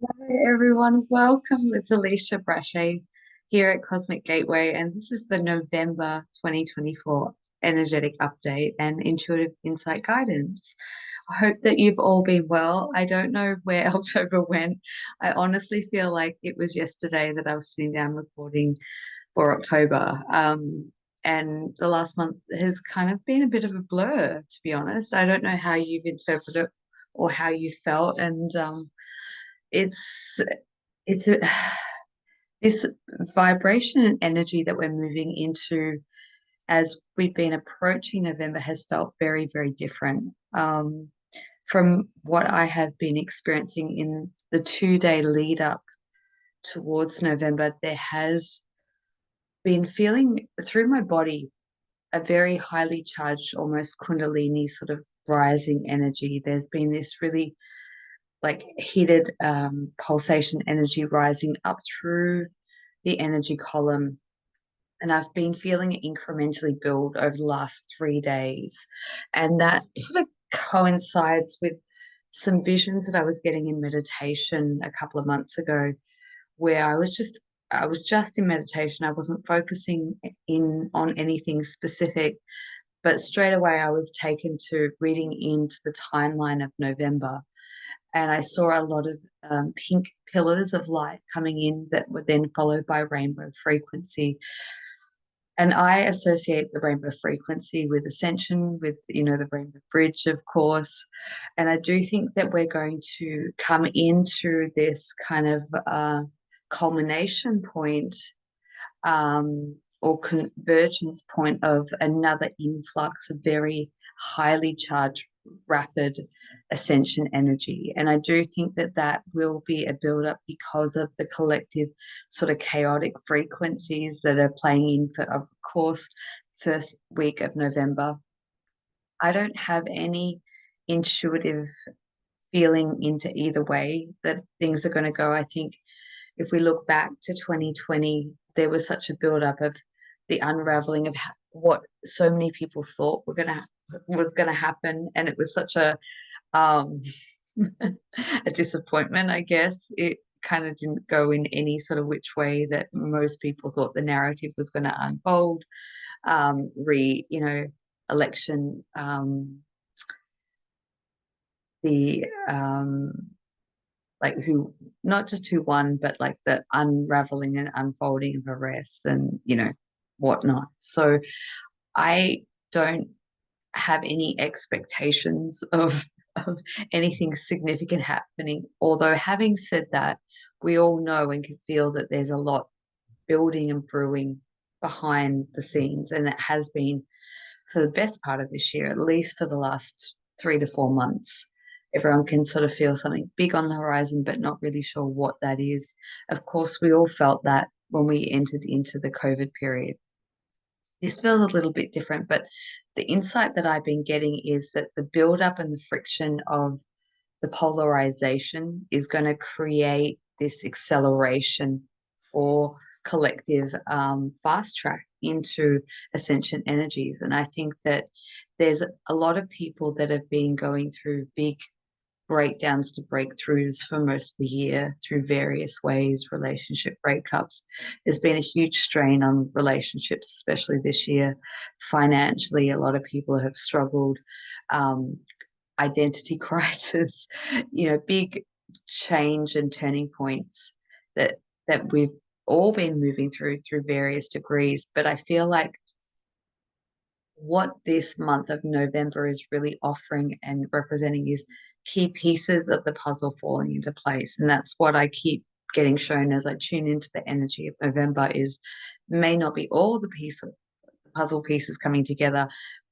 Hello everyone, welcome. It's Alicia Brashay here at Cosmic Gateway, and this is the November 2024 energetic update and intuitive insight guidance. I hope that you've all been well. I don't know where October went. I honestly feel like it was yesterday that I was sitting down recording for October. And the last month has kind of been a bit of a blur, to be honest. I don't know how you've interpreted it or how you felt, and it's it's a, this vibration and energy that we're moving into as we've been approaching November has felt very, very different from what I have been experiencing in the 2 day lead up towards November. There has been feeling through my body a very highly charged, almost Kundalini sort of rising energy. There's been this really like heated pulsation energy rising up through the energy column. And I've been feeling it incrementally build over the last 3 days. And that sort of coincides with some visions that I was getting in meditation a couple of months ago, where I was just in meditation. I wasn't focusing in on anything specific, but straight away I was taken to reading into the timeline of November, and I saw a lot of pink pillars of light coming in that were then followed by rainbow frequency. And I associate the rainbow frequency with ascension, with, the rainbow bridge, of course. And I do think that we're going to come into this kind of culmination point, or convergence point of another influx of very highly charged, rapid ascension energy. And I do think that that will be a build-up because of the collective sort of chaotic frequencies that are playing in for, of course, first week of November. I don't have any intuitive feeling into either way that things are going to go. I think if we look back to 2020, there was such a build-up of the unraveling of what so many people thought was gonna happen, and it was such um, a disappointment, I guess. It kind of didn't go in any sort of which way that most people thought the narrative was going to unfold. Election, the like who, not just who won, but like the unraveling and unfolding of arrests and whatnot. So I don't have any expectations of anything significant happening. Although having said that, we all know and can feel that there's a lot building and brewing behind the scenes, and it has been for the best part of this year, at least for the last 3 to 4 months. Everyone can sort of feel something big on the horizon, but not really sure what that is. Of course, we all felt that when we entered into the COVID period. This feels a little bit different, but the insight that I've been getting is that the build-up and the friction of the polarization is going to create this acceleration for collective fast track into ascension energies. And I think that there's a lot of people that have been going through big breakdowns to breakthroughs for most of the year through various ways, relationship breakups. There's been a huge strain on relationships, especially this year. Financially, a lot of people have struggled. Um, Identity crisis, big change and turning points that we've all been moving through various degrees. But I feel like what this month of November is really offering and representing is key pieces of the puzzle falling into place. And that's what I keep getting shown as I tune into the energy of November is may not be all the puzzle pieces coming together,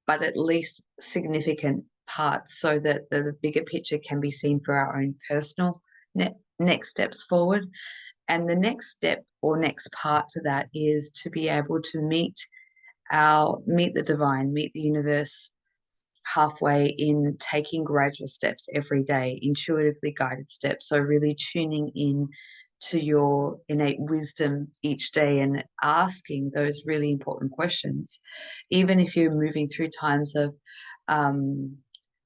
but at least significant parts so that the bigger picture can be seen for our own personal next steps forward. And the next step or next part to that is to be able to meet the divine, meet the universe halfway in taking gradual steps every day, intuitively guided steps. So really tuning in to your innate wisdom each day and asking those really important questions. Even if you're moving through times of um,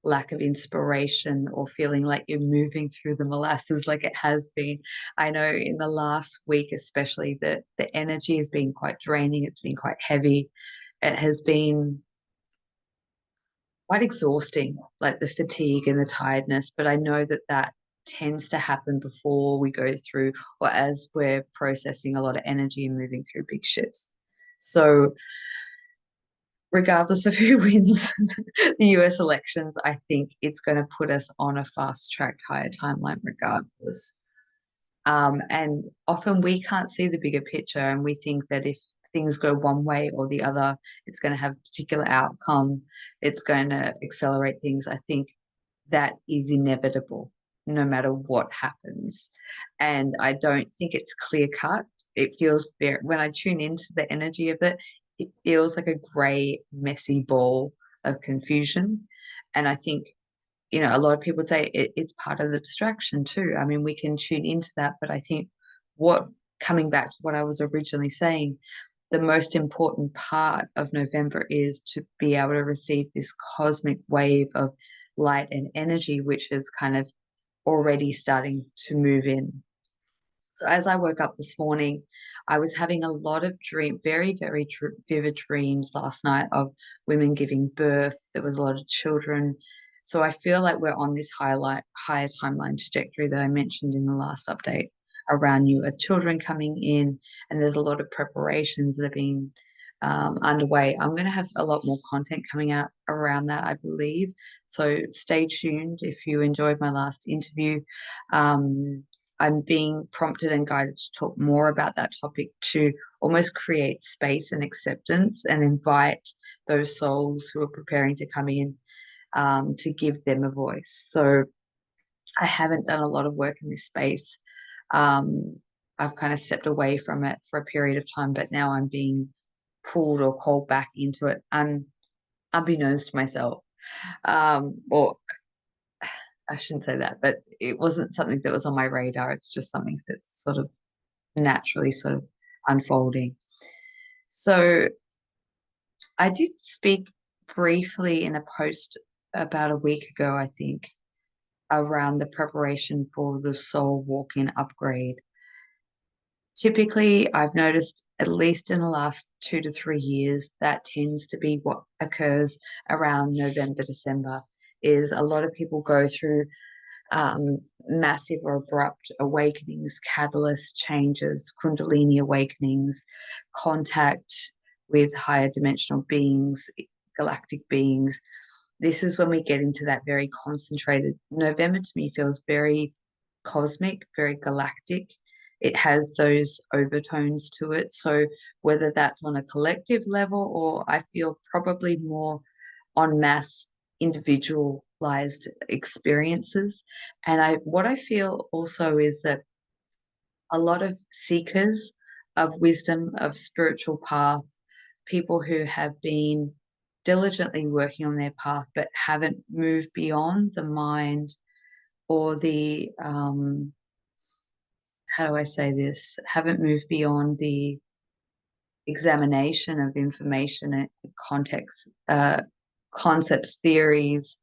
lack of inspiration or feeling like you're moving through the molasses like it has been. I know in the last week, especially, the energy has been quite draining. It's been quite heavy. It has been quite exhausting, like the fatigue and the tiredness. But I know that that tends to happen before we go through or as we're processing a lot of energy and moving through big shifts. So, regardless of who wins the US elections, I think it's going to put us on a fast track higher timeline regardless. And often we can't see the bigger picture, and we think that if things go one way or the other, it's going to have a particular outcome, it's going to accelerate things. I think that is inevitable no matter what happens. And I don't think it's clear cut. It feels very, when I tune into the energy of it, it feels like a grey, messy ball of confusion. And I think, a lot of people would say it's part of the distraction too. I mean, we can tune into that, but I think what, coming back to what I was originally saying, the most important part of November is to be able to receive this cosmic wave of light and energy, which is kind of already starting to move in. So as I woke up this morning, I was having a lot of very, very vivid dreams last night of women giving birth. There was a lot of children. So I feel like we're on this higher timeline trajectory that I mentioned in the last update around newer children coming in, and there's a lot of preparations that are being underway. I'm going to have a lot more content coming out around that, I believe. So stay tuned if you enjoyed my last interview. I'm being prompted and guided to talk more about that topic to almost create space and acceptance and invite those souls who are preparing to come in, to give them a voice. So I haven't done a lot of work in this space. I've kind of stepped away from it for a period of time, but now I'm being pulled or called back into it unbeknownst to myself. Or I shouldn't say that, but it wasn't something that was on my radar. It's just something that's sort of naturally sort of unfolding. So I did speak briefly in a post about a week ago, I think, around the preparation for the soul walk-in upgrade. Typically, I've noticed, at least in the last 2 to 3 years, that tends to be what occurs around November, December, is a lot of people go through massive or abrupt awakenings, catalyst changes, Kundalini awakenings, contact with higher dimensional beings, galactic beings. This is when we get into that very concentrated. November to me feels very cosmic, very galactic. It has those overtones to it. So whether that's on a collective level, or I feel probably more en masse individualized experiences. And what I feel also is that a lot of seekers of wisdom, of spiritual path, people who have been diligently working on their path but haven't moved beyond the mind or the how do I say this? Haven't moved beyond the examination of information and context, concepts, theories,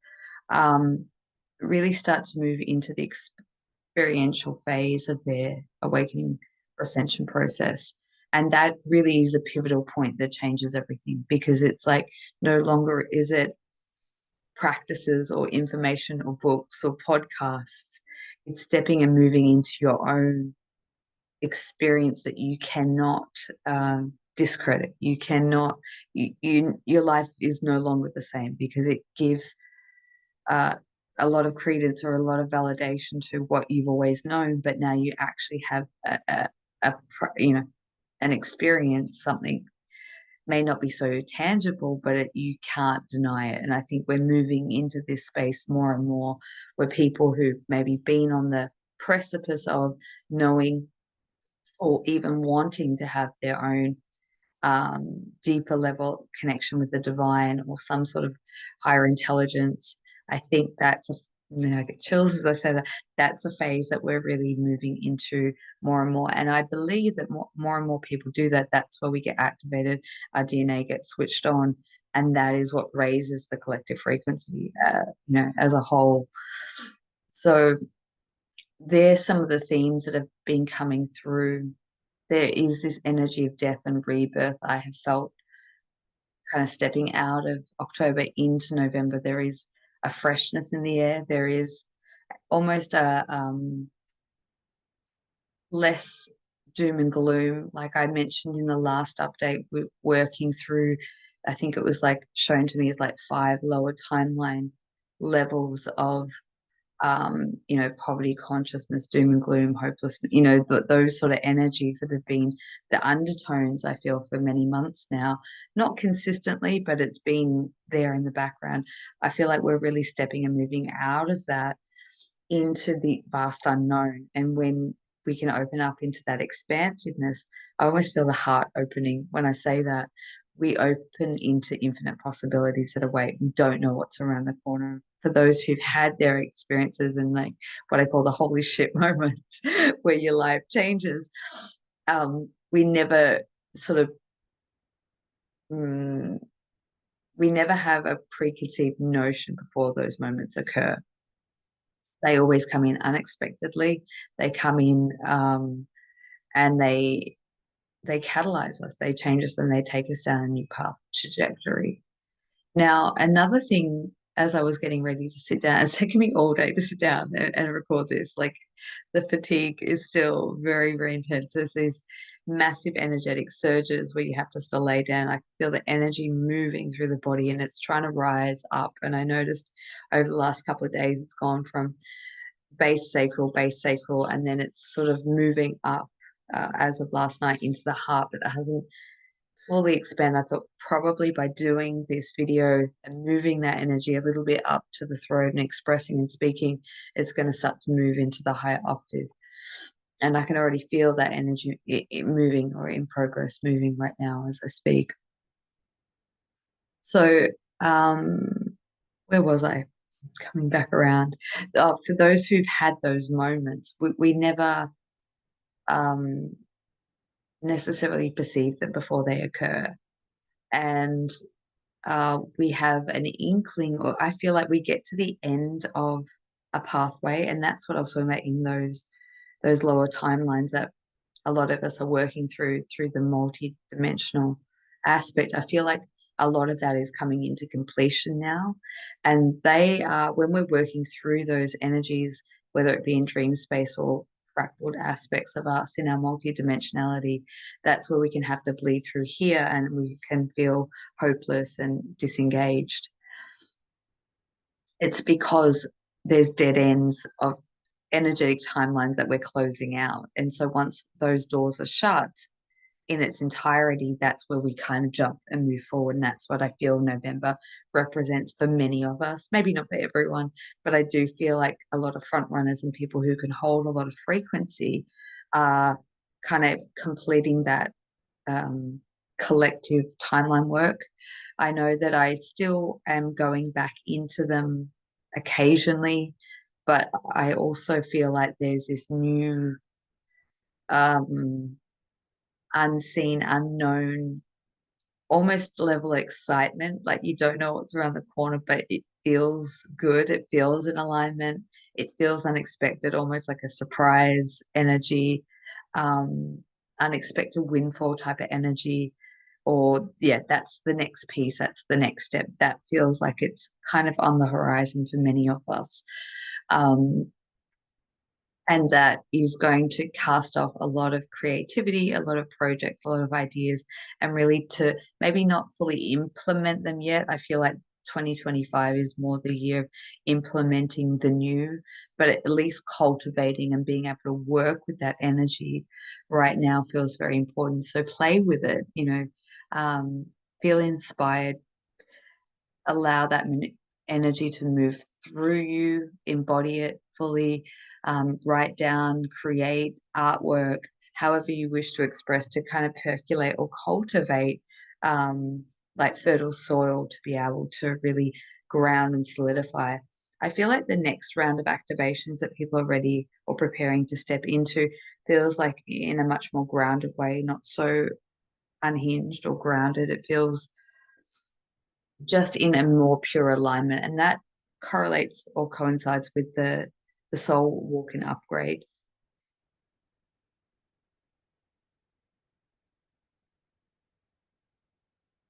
really start to move into the experiential phase of their awakening ascension process. And that really is a pivotal point that changes everything, because it's like no longer is it practices or information or books or podcasts. It's stepping and moving into your own experience that you cannot discredit. You cannot, your life is no longer the same, because it gives uh, a lot of credence or a lot of validation to what you've always known, but now you actually have a an experience, something may not be so tangible, but you can't deny it. And I think we're moving into this space more and more, where people who've maybe been on the precipice of knowing or even wanting to have their own deeper level connection with the divine or some sort of higher intelligence. I think I get chills as I say that. That's a phase that we're really moving into more and more. And I believe that more and more people do that. That's where we get activated, our DNA gets switched on, and that is what raises the collective frequency, as a whole. So there's some of the themes that have been coming through. There is this energy of death and rebirth I have felt kind of stepping out of October into November. There is a freshness in the air. There is almost a less doom and gloom. Like I mentioned in the last update, we're working through, I think it was like shown to me as like 5 lower timeline levels of poverty consciousness, doom and gloom, hopelessness, those sort of energies that have been the undertones, I feel, for many months now. Not consistently, but it's been there in the background. I feel like we're really stepping and moving out of that into the vast unknown. And when we can open up into that expansiveness, I almost feel the heart opening when I say that. We open into infinite possibilities that await. We don't know what's around the corner. For those who've had their experiences and like what I call the holy shit moments where your life changes, we never sort of we never have a preconceived notion before those moments occur. They always come in unexpectedly. They come in and they catalyze us, they change us, and they take us down a new path trajectory. Now, another thing, as I was getting ready to sit down, it's taken me all day to sit down and record this. Like the fatigue is still very, very intense. There's these massive energetic surges where you have to sort of lay down. I feel the energy moving through the body and it's trying to rise up. And I noticed over the last couple of days, it's gone from base sacral, and then it's sort of moving up as of last night into the heart, but it hasn't fully expanded. I thought probably by doing this video and moving that energy a little bit up to the throat and expressing and speaking, it's going to start to move into the higher octave. And I can already feel that energy moving, or in progress moving right now as I speak. So, where was I? Coming back around. For those who've had those moments, we never necessarily perceive them before they occur. And we have an inkling, or I feel like we get to the end of a pathway, and that's what I was talking about in those lower timelines that a lot of us are working through the multi-dimensional aspect. I feel like a lot of that is coming into completion now, and they are, when we're working through those energies, whether it be in dream space or fractaled aspects of us in our multidimensionality, that's where we can have the bleed through here and we can feel hopeless and disengaged. It's because there's dead ends of energetic timelines that we're closing out. And so once those doors are shut in its entirety, that's where we kind of jump and move forward. And that's what I feel November represents for many of us. Maybe not for everyone, but I do feel like a lot of front runners and people who can hold a lot of frequency are kind of completing that collective timeline work. I know that I still am going back into them occasionally, but I also feel like there's this new unseen, unknown, almost level excitement. Like you don't know what's around the corner, but it feels good. It feels in alignment. It feels unexpected, almost like a surprise energy, unexpected windfall type of energy. Or, yeah, that's the next piece. That's the next step. That feels like it's kind of on the horizon for many of us. And that is going to cast off a lot of creativity, a lot of projects, a lot of ideas, and really to maybe not fully implement them yet. I feel like 2025 is more the year of implementing the new, but at least cultivating and being able to work with that energy right now feels very important. So play with it, feel inspired, allow that energy to move through you, embody it fully, write down, create artwork, however you wish to express, to kind of percolate or cultivate like fertile soil to be able to really ground and solidify. I feel like the next round of activations that people are ready or preparing to step into feels like in a much more grounded way, not so unhinged or grounded. It feels just in a more pure alignment. And that correlates or coincides with the soul walk and upgrade.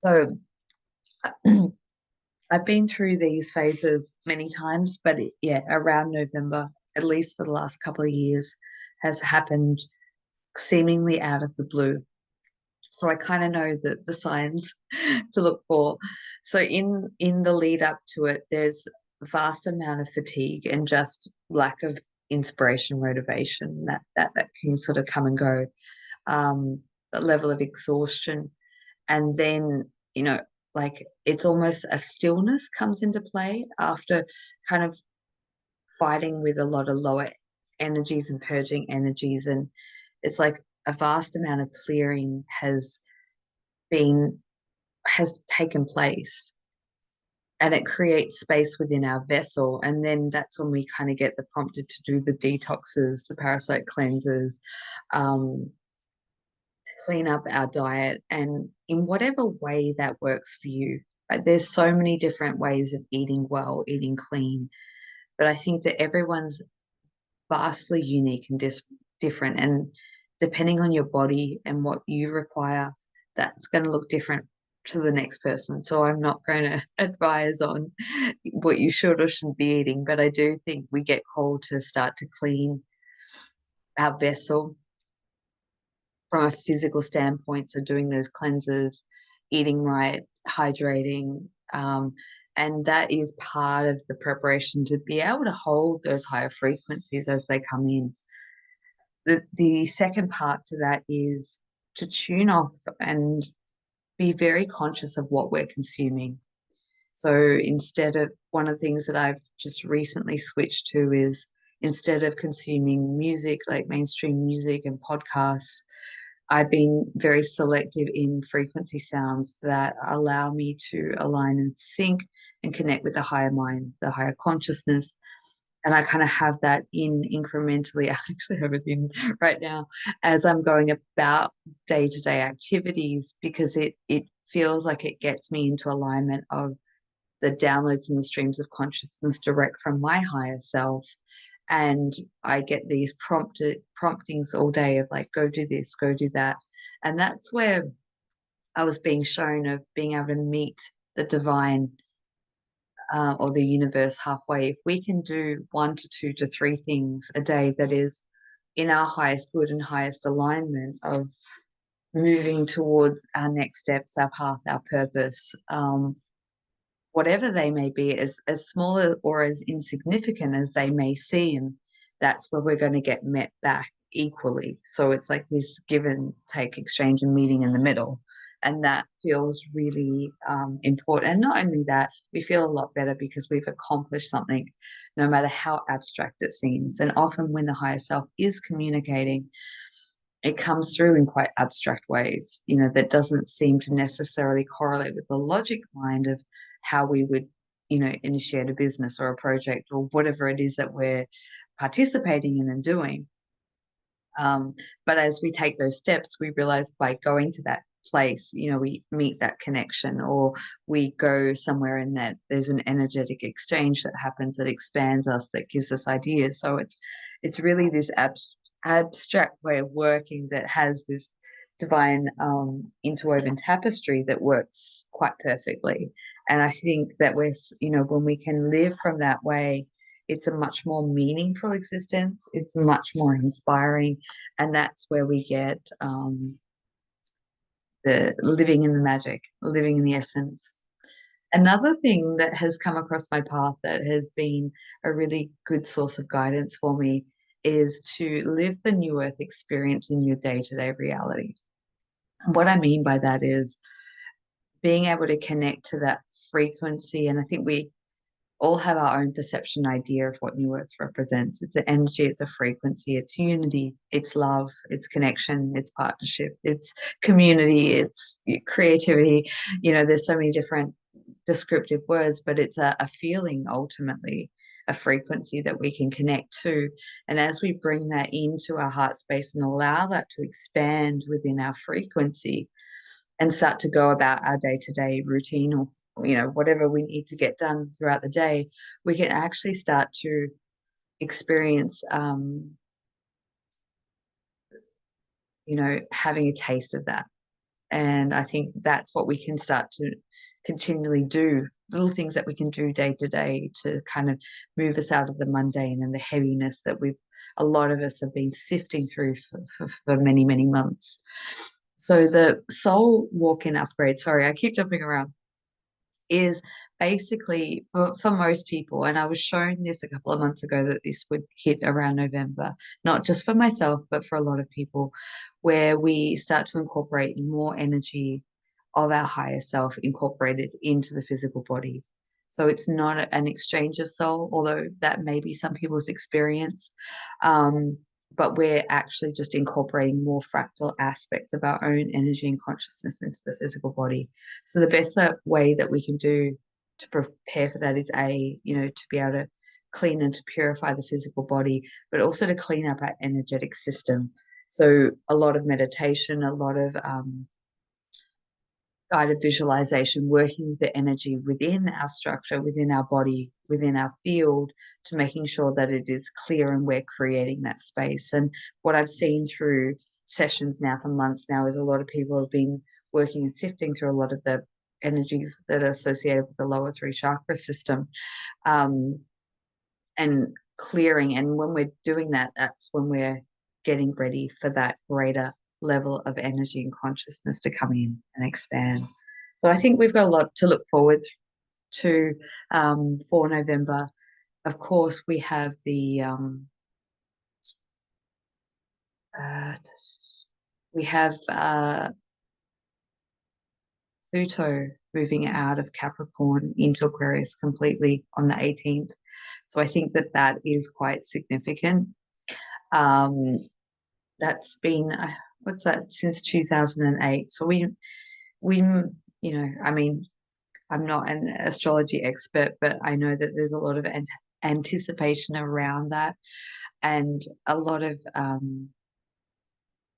So I've been through these phases many times, but yeah, around November, at least for the last couple of years, has happened seemingly out of the blue. So I kind of know the signs to look for. So in the lead up to it, there's a vast amount of fatigue and just lack of inspiration, motivation that can sort of come and go. A level of exhaustion, and then like it's almost a stillness comes into play after kind of fighting with a lot of lower energies and purging energies, and it's like a vast amount of clearing been has taken place, and it creates space within our vessel, and then that's when we kind of get the prompted to do the detoxes, the parasite cleanses, um, clean up our diet, and in whatever way that works for you. There's so many different ways of eating well, eating clean, but I think that everyone's vastly unique and different. And depending on your body and what you require, that's going to look different to the next person. So I'm not going to advise on what you should or shouldn't be eating, but I do think we get called to start to clean our vessel from a physical standpoint. So doing those cleanses, eating right, hydrating, and that is part of the preparation to be able to hold those higher frequencies as they come in. The second part to that is to tune off and be very conscious of what we're consuming. So instead of one of the things that I've just recently switched to is instead of consuming music like mainstream music and podcasts, I've been very selective in frequency sounds that allow me to align and sync and connect with the higher mind, the higher consciousness. And I kind of have that in incrementally. I actually have it in right now as I'm going about day-to-day activities, because it feels like it gets me into alignment of the downloads and the streams of consciousness direct from my higher self. And I get these promptings all day of like, go do this, go do that. And that's where I was being shown of being able to meet the divine, or the universe halfway. If we can do 1 to 2 to 3 things a day that is in our highest good and highest alignment of moving towards our next steps, our path, our purpose, whatever they may be, as small or as insignificant as they may seem, that's where we're going to get met back equally. So it's like this give and take exchange and meeting in the middle. And that feels really important. And not only that, we feel a lot better because we've accomplished something, no matter how abstract it seems. And often when the higher self is communicating, it comes through in quite abstract ways, that doesn't seem to necessarily correlate with the logic mind of how we would, initiate a business or a project or whatever it is that we're participating in and doing. But as we take those steps, we realize by going to that place, we meet that connection, or we go somewhere in that there's an energetic exchange that happens that expands us, that gives us ideas. So it's really this abstract way of working that has this divine interwoven tapestry that works quite perfectly. And I think that when we can live from that way, it's a much more meaningful existence. It's much more inspiring, and that's where we get the living in the magic, living in the essence. Another thing that has come across my path that has been a really good source of guidance for me is to live the new earth experience in your day-to-day reality. And what I mean by that is being able to connect to that frequency. And I think we all have our own perception idea of what new earth represents. It's an energy, it's a frequency, it's unity, it's love, it's connection, it's partnership, it's community, it's creativity. There's so many different descriptive words, but it's a feeling, ultimately a frequency that we can connect to. And as we bring that into our heart space and allow that to expand within our frequency and start to go about our day-to-day routine or whatever we need to get done throughout the day, we can actually start to experience, having a taste of that. And I think that's what we can start to continually do, little things that we can do day to day to kind of move us out of the mundane and the heaviness that a lot of us have been sifting through for many, many months. So the soul walk-in upgrade, sorry, I keep jumping around, is basically for most people, and I was shown this a couple of months ago that this would hit around November, not just for myself, but for a lot of people, where we start to incorporate more energy of our higher self incorporated into the physical body. So it's not an exchange of soul, although that may be some people's experience. But we're actually just incorporating more fractal aspects of our own energy and consciousness into the physical body. So the best way that we can do to prepare for that is to be able to clean and to purify the physical body, but also to clean up our energetic system. So a lot of meditation, a lot of guided visualization, working with the energy within our structure, within our body, within our field, to making sure that it is clear and we're creating that space. And what I've seen through sessions now for months now is a lot of people have been working and sifting through a lot of the energies that are associated with the lower three chakra system, and clearing. And when we're doing that, that's when we're getting ready for that greater level of energy and consciousness to come in and expand. So I think we've got a lot to look forward to for November. Of course, we have the Pluto moving out of Capricorn into Aquarius completely on the 18th. So I think that is quite significant. That's been what's that, since 2008. So I mean, I'm not an astrology expert, but I know that there's a lot of anticipation around that, and a lot of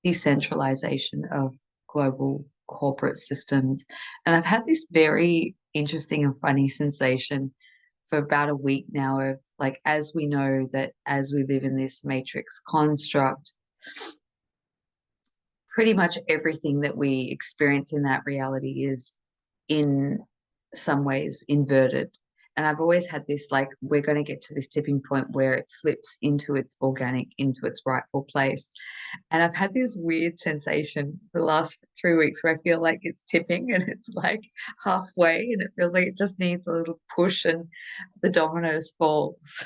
decentralization of global corporate systems. And I've had this very interesting and funny sensation for about a week now of, like, as we know that as we live in this matrix construct, pretty much everything that we experience in that reality is in some ways inverted. And I've always had this, like, we're going to get to this tipping point where it flips into its organic, into its rightful place. And I've had this weird sensation the last 3 weeks where I feel like it's tipping and it's like halfway, and it feels like it just needs a little push and the dominoes falls.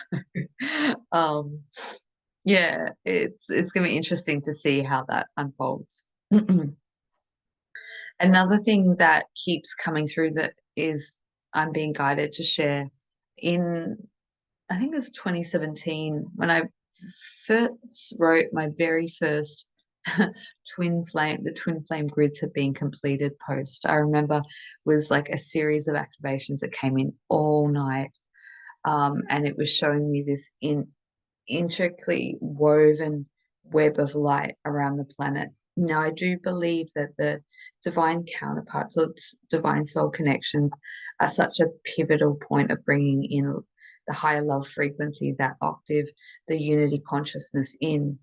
Yeah, it's going to be interesting to see how that unfolds. Another thing that keeps coming through that is I'm being guided to share in, I think it was 2017 when I first wrote my very first the twin flame grids had been completed post. I remember was like a series of activations that came in all night. And it was showing me this intricately woven web of light around the planet. Now, I do believe that the divine counterparts or divine soul connections are such a pivotal point of bringing in the higher love frequency, that octave, the unity consciousness in.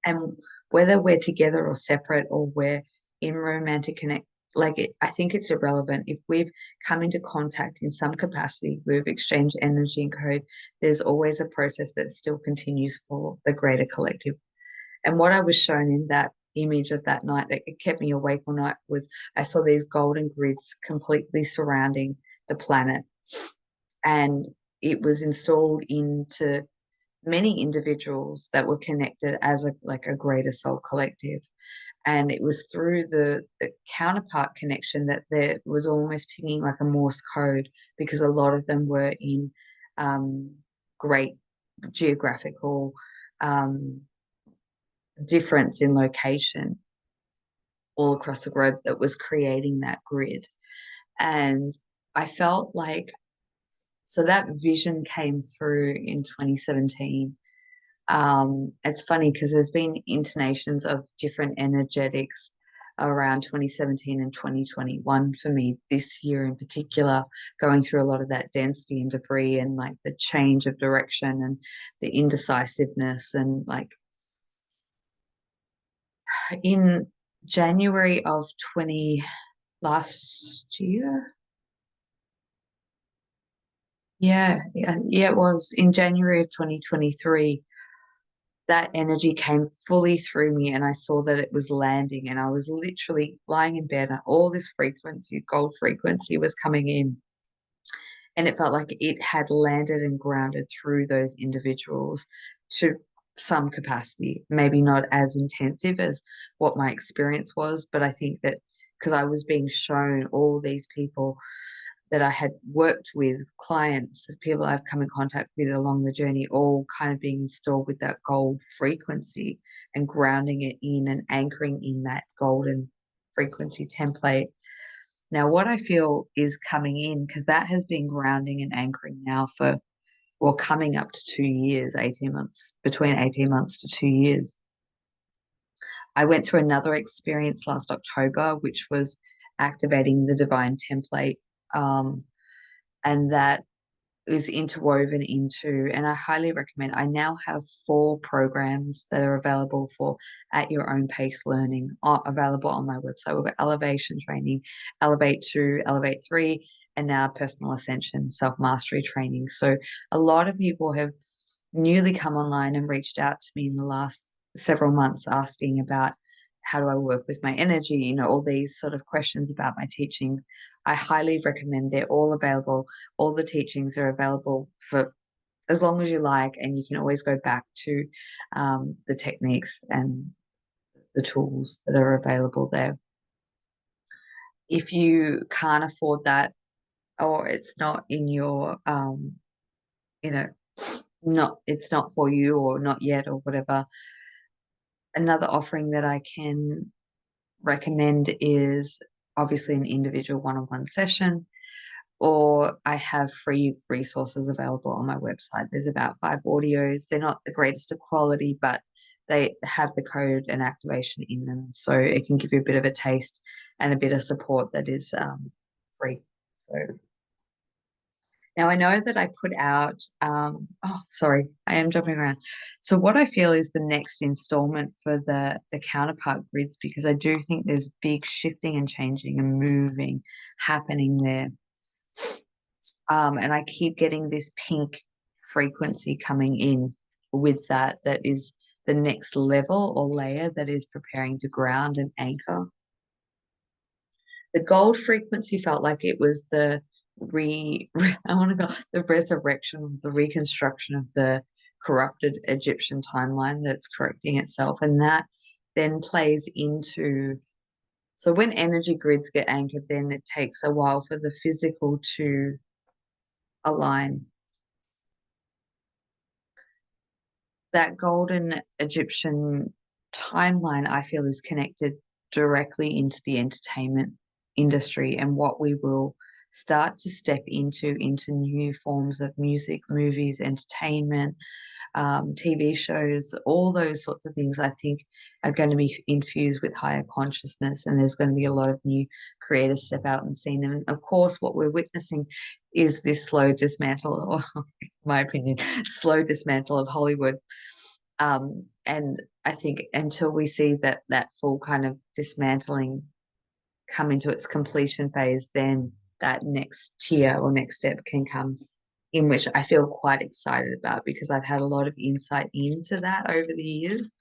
And whether we're together or separate or we're in romantic connect, I think it's irrelevant. If we've come into contact in some capacity, we've exchanged energy and code, there's always a process that still continues for the greater collective. And what I was shown in that image of that night that it kept me awake all night was I saw these golden grids completely surrounding the planet. And it was installed into many individuals that were connected as a greater soul collective. And it was through the counterpart connection that there was almost pinging like a Morse code, because a lot of them were in great geographical difference in location all across the globe that was creating that grid. And I felt like, so that vision came through in 2017. It's funny because there's been intonations of different energetics around 2017 and 2021 for me, this year in particular, going through a lot of that density and debris and like the change of direction and the indecisiveness. And like in January of 20 last year, it was in January of 2023, that energy came fully through me and I saw that it was landing, and I was literally lying in bed and all this frequency, gold frequency, was coming in, and it felt like it had landed and grounded through those individuals to some capacity, maybe not as intensive as what my experience was, but I think that because I was being shown all these people that I had worked with, clients, people I've come in contact with along the journey, all kind of being installed with that gold frequency and grounding it in and anchoring in that golden frequency template. Now, what I feel is coming in, because that has been grounding and anchoring now for, well, coming up to 2 years, 18 months, between 18 months to 2 years. I went through another experience last October, which was activating the divine template. And that is interwoven into, and I highly recommend, I now have 4 programs that are available for at your own pace learning, are available on my website. We've got Elevation Training, Elevate 2, Elevate 3, and now Personal Ascension, Self-Mastery Training. So a lot of people have newly come online and reached out to me in the last several months asking about how do I work with my energy, all these sort of questions about my teaching. I highly recommend, they're all available. All the teachings are available for as long as you like, and you can always go back to the techniques and the tools that are available there. If you can't afford that, or it's not in your, it's not for you or not yet or whatever, another offering that I can recommend is obviously an individual one-on-one session, or I have free resources available on my website. There's about 5 audios. They're not the greatest of quality, but they have the code and activation in them. So it can give you a bit of a taste and a bit of support that is free. So now I know that I put out, sorry, I am jumping around. So what I feel is the next installment for the counterpart grids, because I do think there's big shifting and changing and moving happening there. And I keep getting this pink frequency coming in with that is the next level or layer that is preparing to ground and anchor. The gold frequency felt like it was the I want to go the resurrection, the reconstruction of the corrupted Egyptian timeline that's correcting itself. And that then plays into, so when energy grids get anchored, then it takes a while for the physical to align. That golden Egyptian timeline, I feel, is connected directly into the entertainment industry and what we will start to step into new forms of music, movies, entertainment, TV shows, all those sorts of things I think are going to be infused with higher consciousness, and there's going to be a lot of new creators step out and see them. And of course, what we're witnessing is this slow dismantle, or in my opinion, slow dismantle of Hollywood. And I think until we see that full kind of dismantling come into its completion phase, then that next tier or next step can come in, which I feel quite excited about, because I've had a lot of insight into that over the years,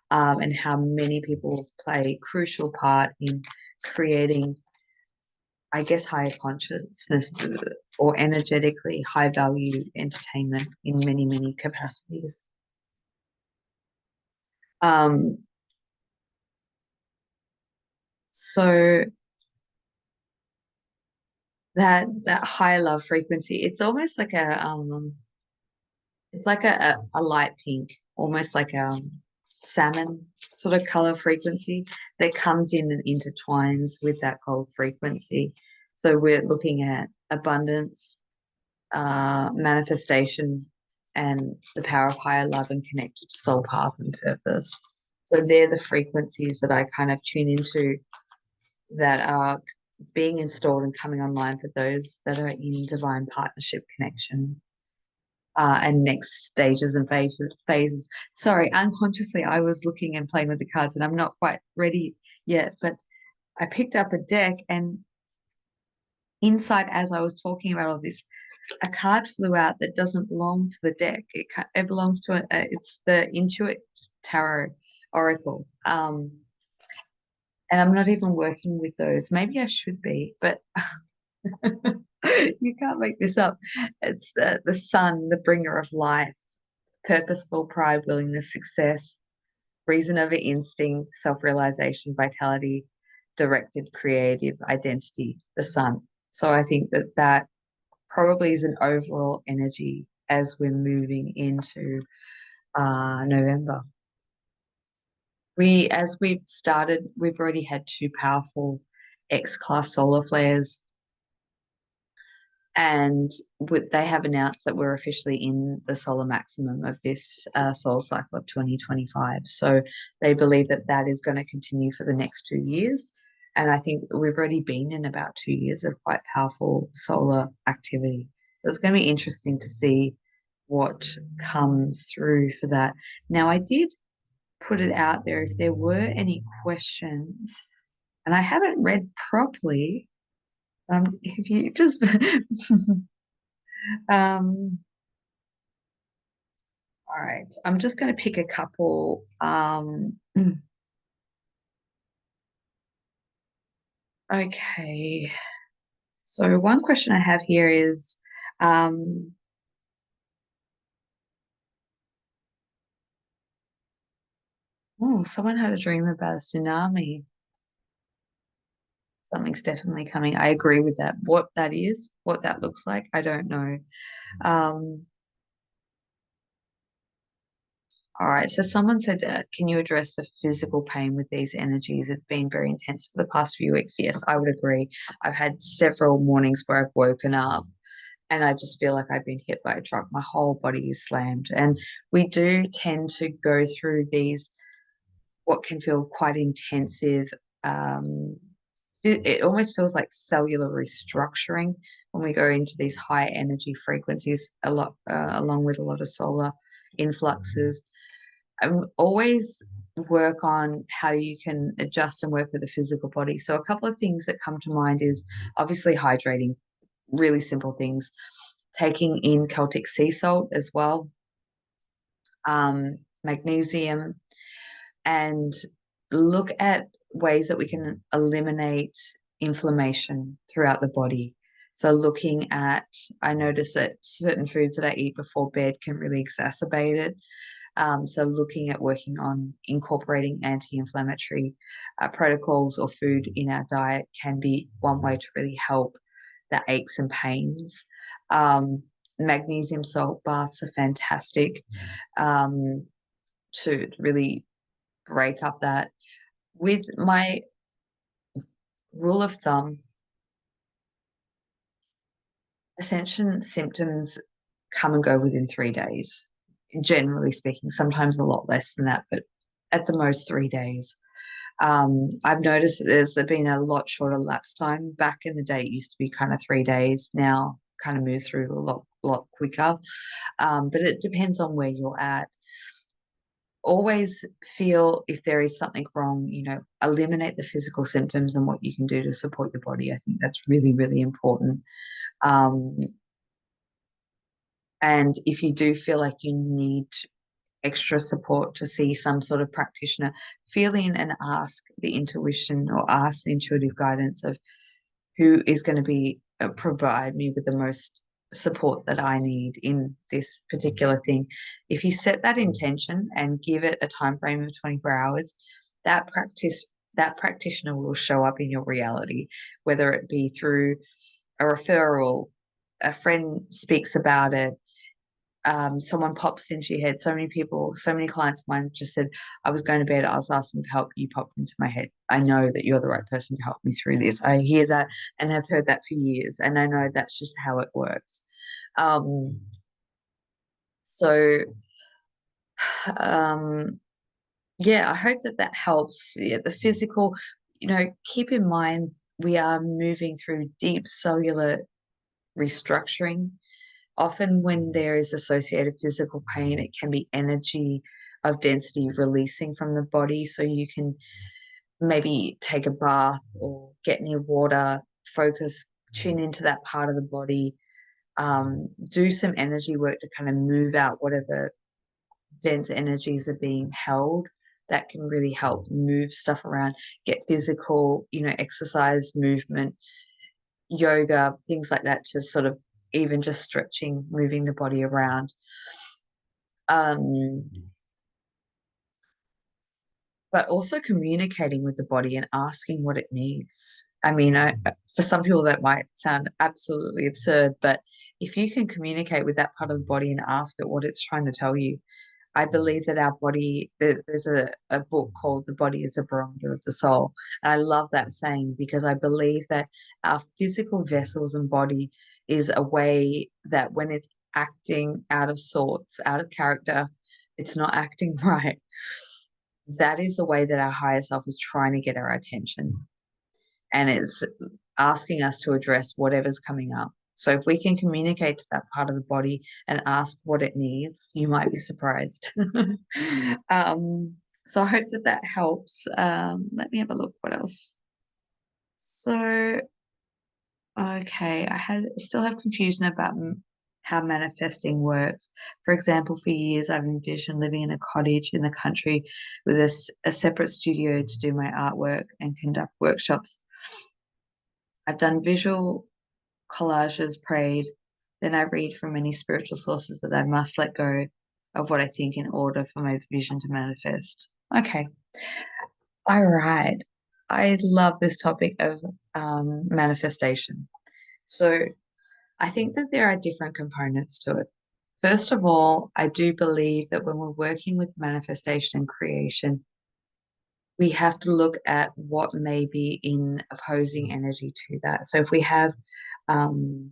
and how many people play a crucial part in creating, I guess, higher consciousness or energetically high value entertainment in many, many capacities. So that high love frequency, it's almost like it's like a light pink, almost like a salmon sort of color frequency that comes in and intertwines with that gold frequency. So we're looking at abundance, manifestation, and the power of higher love and connected to soul path and purpose. So they're the frequencies that I kind of tune into that are being installed and coming online for those that are in divine partnership connection, and next stages and phases. Sorry, unconsciously, I was looking and playing with the cards, and I'm not quite ready yet, but I picked up a deck, and inside, as I was talking about all this, a card flew out that doesn't belong to the deck. It belongs to it's the Intuit Tarot Oracle. And I'm not even working with those. Maybe I should be, but you can't make this up. It's the sun, the bringer of life, purposeful pride, willingness, success, reason over instinct, self-realization, vitality, directed creative identity, the sun. So I think that that probably is an overall energy as we're moving into November. As we've started, we've already had two powerful X-class solar flares, and they have announced that we're officially in the solar maximum of this solar cycle of 2025. So they believe that that is going to continue for the next 2 years. And I think we've already been in about 2 years of quite powerful solar activity. So it's going to be interesting to see what comes through for that. Now, I did put it out there if there were any questions, and I haven't read properly. If you just all right, I'm just going to pick a couple. Okay, so one question I have here is, oh, someone had a dream about a tsunami. Something's definitely coming. I agree with that. What that is, what that looks like, I don't know. Um, all right, so someone said, can you address the physical pain with these energies? It's been very intense for the past few weeks. Yes, I would agree. I've had several mornings where I've woken up and I just feel like I've been hit by a truck. My whole body is slammed. And we do tend to go through these, what can feel quite intensive. Um, it almost feels like cellular restructuring when we go into these high energy frequencies, a lot, along with a lot of solar influxes. Always work on how you can adjust and work with the physical body. So a couple of things that come to mind is obviously hydrating, really simple things, taking in Celtic sea salt as well, magnesium, and look at ways that we can eliminate inflammation throughout the body. So looking at, I notice that certain foods that I eat before bed can really exacerbate it. So looking at working on incorporating anti-inflammatory protocols or food in our diet can be one way to really help the aches and pains. Magnesium salt baths are fantastic to really break up that. With my rule of thumb, ascension symptoms come and go within 3 days, generally speaking, sometimes a lot less than that, but at the most 3 days. I've noticed that there's been a lot shorter lapse time. Back in the day, it used to be kind of 3 days. Now, kind of moves through a lot quicker. But it depends on where you're at. Always feel if there is something wrong, eliminate the physical symptoms and what you can do to support your body. I think that's really, really important. Um, and if you do feel like you need extra support to see some sort of practitioner, feel in and ask the intuition or ask the intuitive guidance of who is going to be provide me with the most support that I need in this particular thing. If you set that intention and give it a time frame of 24 hours, that practitioner will show up in your reality, whether it be through a referral, a friend speaks about it, someone pops into your head. So many people, so many clients of mine just said, I was going to bed, I was asking for help, you popped into my head. I know that you're the right person to help me through this. I hear that and have heard that for years, and I know that's just how it works. So yeah, I hope that helps. Yeah, the physical, keep in mind we are moving through deep cellular restructuring. Often, when there is associated physical pain, it can be energy of density releasing from the body. So you can maybe take a bath or get near water, focus, tune into that part of the body, do some energy work to kind of move out whatever dense energies are being held. That can really help move stuff around, get physical, exercise, movement, yoga, things like that, to sort of even just stretching, moving the body around. Um, but also communicating with the body and asking what it needs. I mean, for some people that might sound absolutely absurd, but if you can communicate with that part of the body and ask it what it's trying to tell you, I believe that our body, there's a book called The Body is a Barometer of the Soul. And I love that saying because I believe that our physical vessels and body is a way that when it's acting out of sorts, out of character, it's not acting right. That is the way that our higher self is trying to get our attention. And it's asking us to address whatever's coming up. So if we can communicate to that part of the body and ask what it needs, you might be surprised. So I hope that that helps. Let me have a look. What else? So, okay, still have confusion about how manifesting works. For example, for years I've envisioned living in a cottage in the country with a separate studio to do my artwork and conduct workshops. I've done visual collages, prayed. Then I read from many spiritual sources that I must let go of what I think in order for my vision to manifest. Okay. All right. I love this topic of manifestation. So I think that there are different components to it. First of all, I do believe that when we're working with manifestation and creation, we have to look at what may be in opposing energy to that. So if we have um,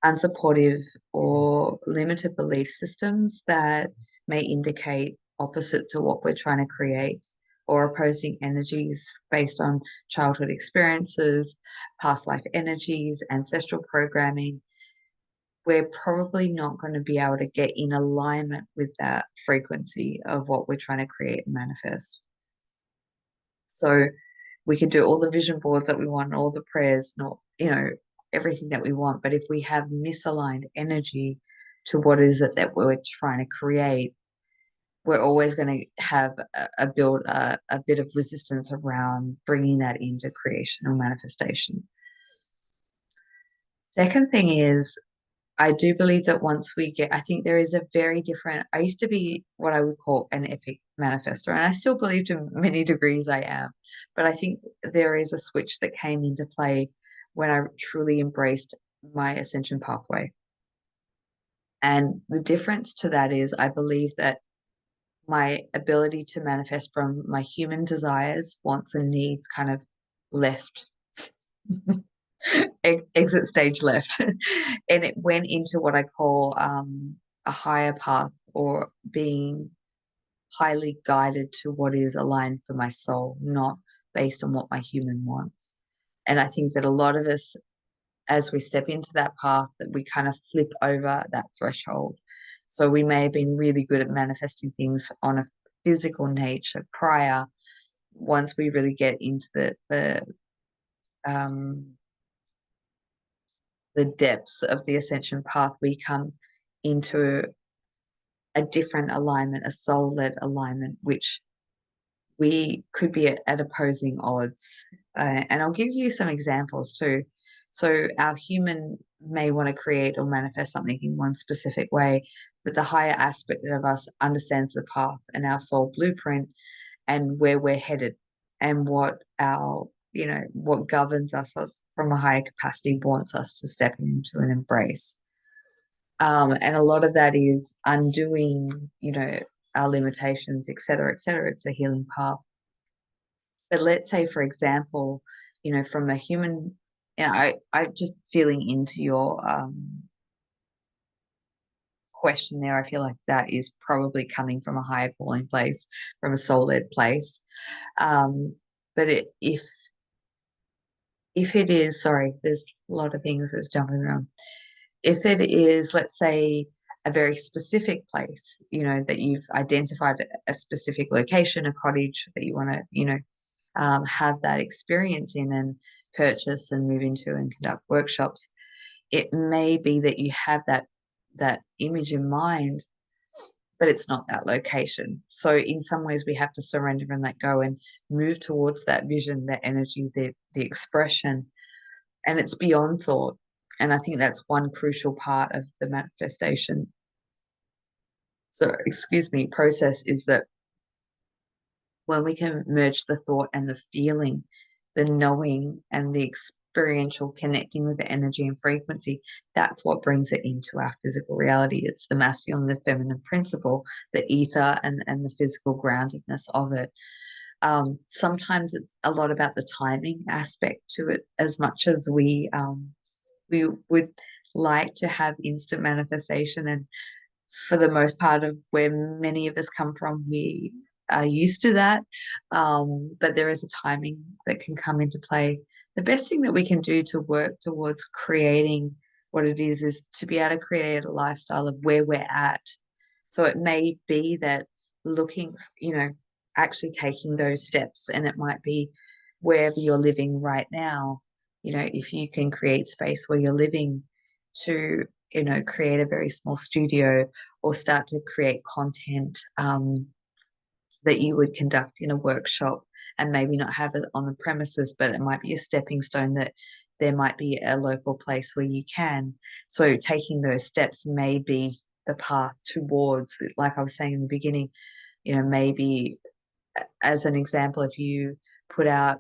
unsupportive or limited belief systems that may indicate opposite to what we're trying to create, or opposing energies based on childhood experiences, past life energies, ancestral programming, we're probably not going to be able to get in alignment with that frequency of what we're trying to create and manifest. So we can do all the vision boards that we want, all the prayers, not, everything that we want. But if we have misaligned energy to what is it that we're trying to create, we're always going to have a bit of resistance around bringing that into creation or manifestation. Second thing is, I do believe that I think there is a very different, I used to be what I would call an epic manifester, and I still believe to many degrees I am, but I think there is a switch that came into play when I truly embraced my ascension pathway. And the difference to that is I believe that my ability to manifest from my human desires, wants, and needs kind of left. Exit stage left. And it went into what I call a higher path, or being highly guided to what is aligned for my soul, not based on what my human wants. And I think that a lot of us, as we step into that path, that we kind of flip over that threshold. So we may have been really good at manifesting things on a physical nature prior. Once we really get into um, the depths of the ascension path, we come into a different alignment, a soul-led alignment, which we could be at opposing odds. And I'll give you some examples too. So our human may want to create or manifest something in one specific way, but the higher aspect of us understands the path and our soul blueprint and where we're headed, and what governs us from a higher capacity wants us to step into and embrace. And a lot of that is undoing, our limitations, et cetera, et cetera. It's a healing path. But let's say, for example, from a human, I'm just feeling into your question there. I feel like that is probably coming from a higher calling place, from a soul-led place. Um, But if it is, sorry, there's a lot of things that's jumping around. If it is, let's say, a very specific place, that you've identified a specific location, a cottage that you want to, have that experience in and purchase and move into and conduct workshops, it may be that you have that image in mind, but it's not that location. So in some ways we have to surrender and let go and move towards that vision, that energy, the expression, and it's beyond thought. And I think that's one crucial part of the manifestation, so excuse me, process, is that when we can merge the thought and the feeling, the knowing and the experiential connecting with the energy and frequency, that's what brings it into our physical reality. It's the masculine and the feminine principle, the ether and the physical groundedness of it. Sometimes it's a lot about the timing aspect to it, as much as we would like to have instant manifestation. And for the most part of where many of us come from, we are used to that. But there is a timing that can come into play. The best thing that we can do to work towards creating what it is to be able to create a lifestyle of where we're at. So it may be that looking, actually taking those steps, and it might be wherever you're living right now, if you can create space where you're living to, create a very small studio or start to create content that you would conduct in a workshop, and maybe not have it on the premises, but it might be a stepping stone that there might be a local place where you can. So taking those steps may be the path towards, like I was saying in the beginning, maybe as an example, if you put out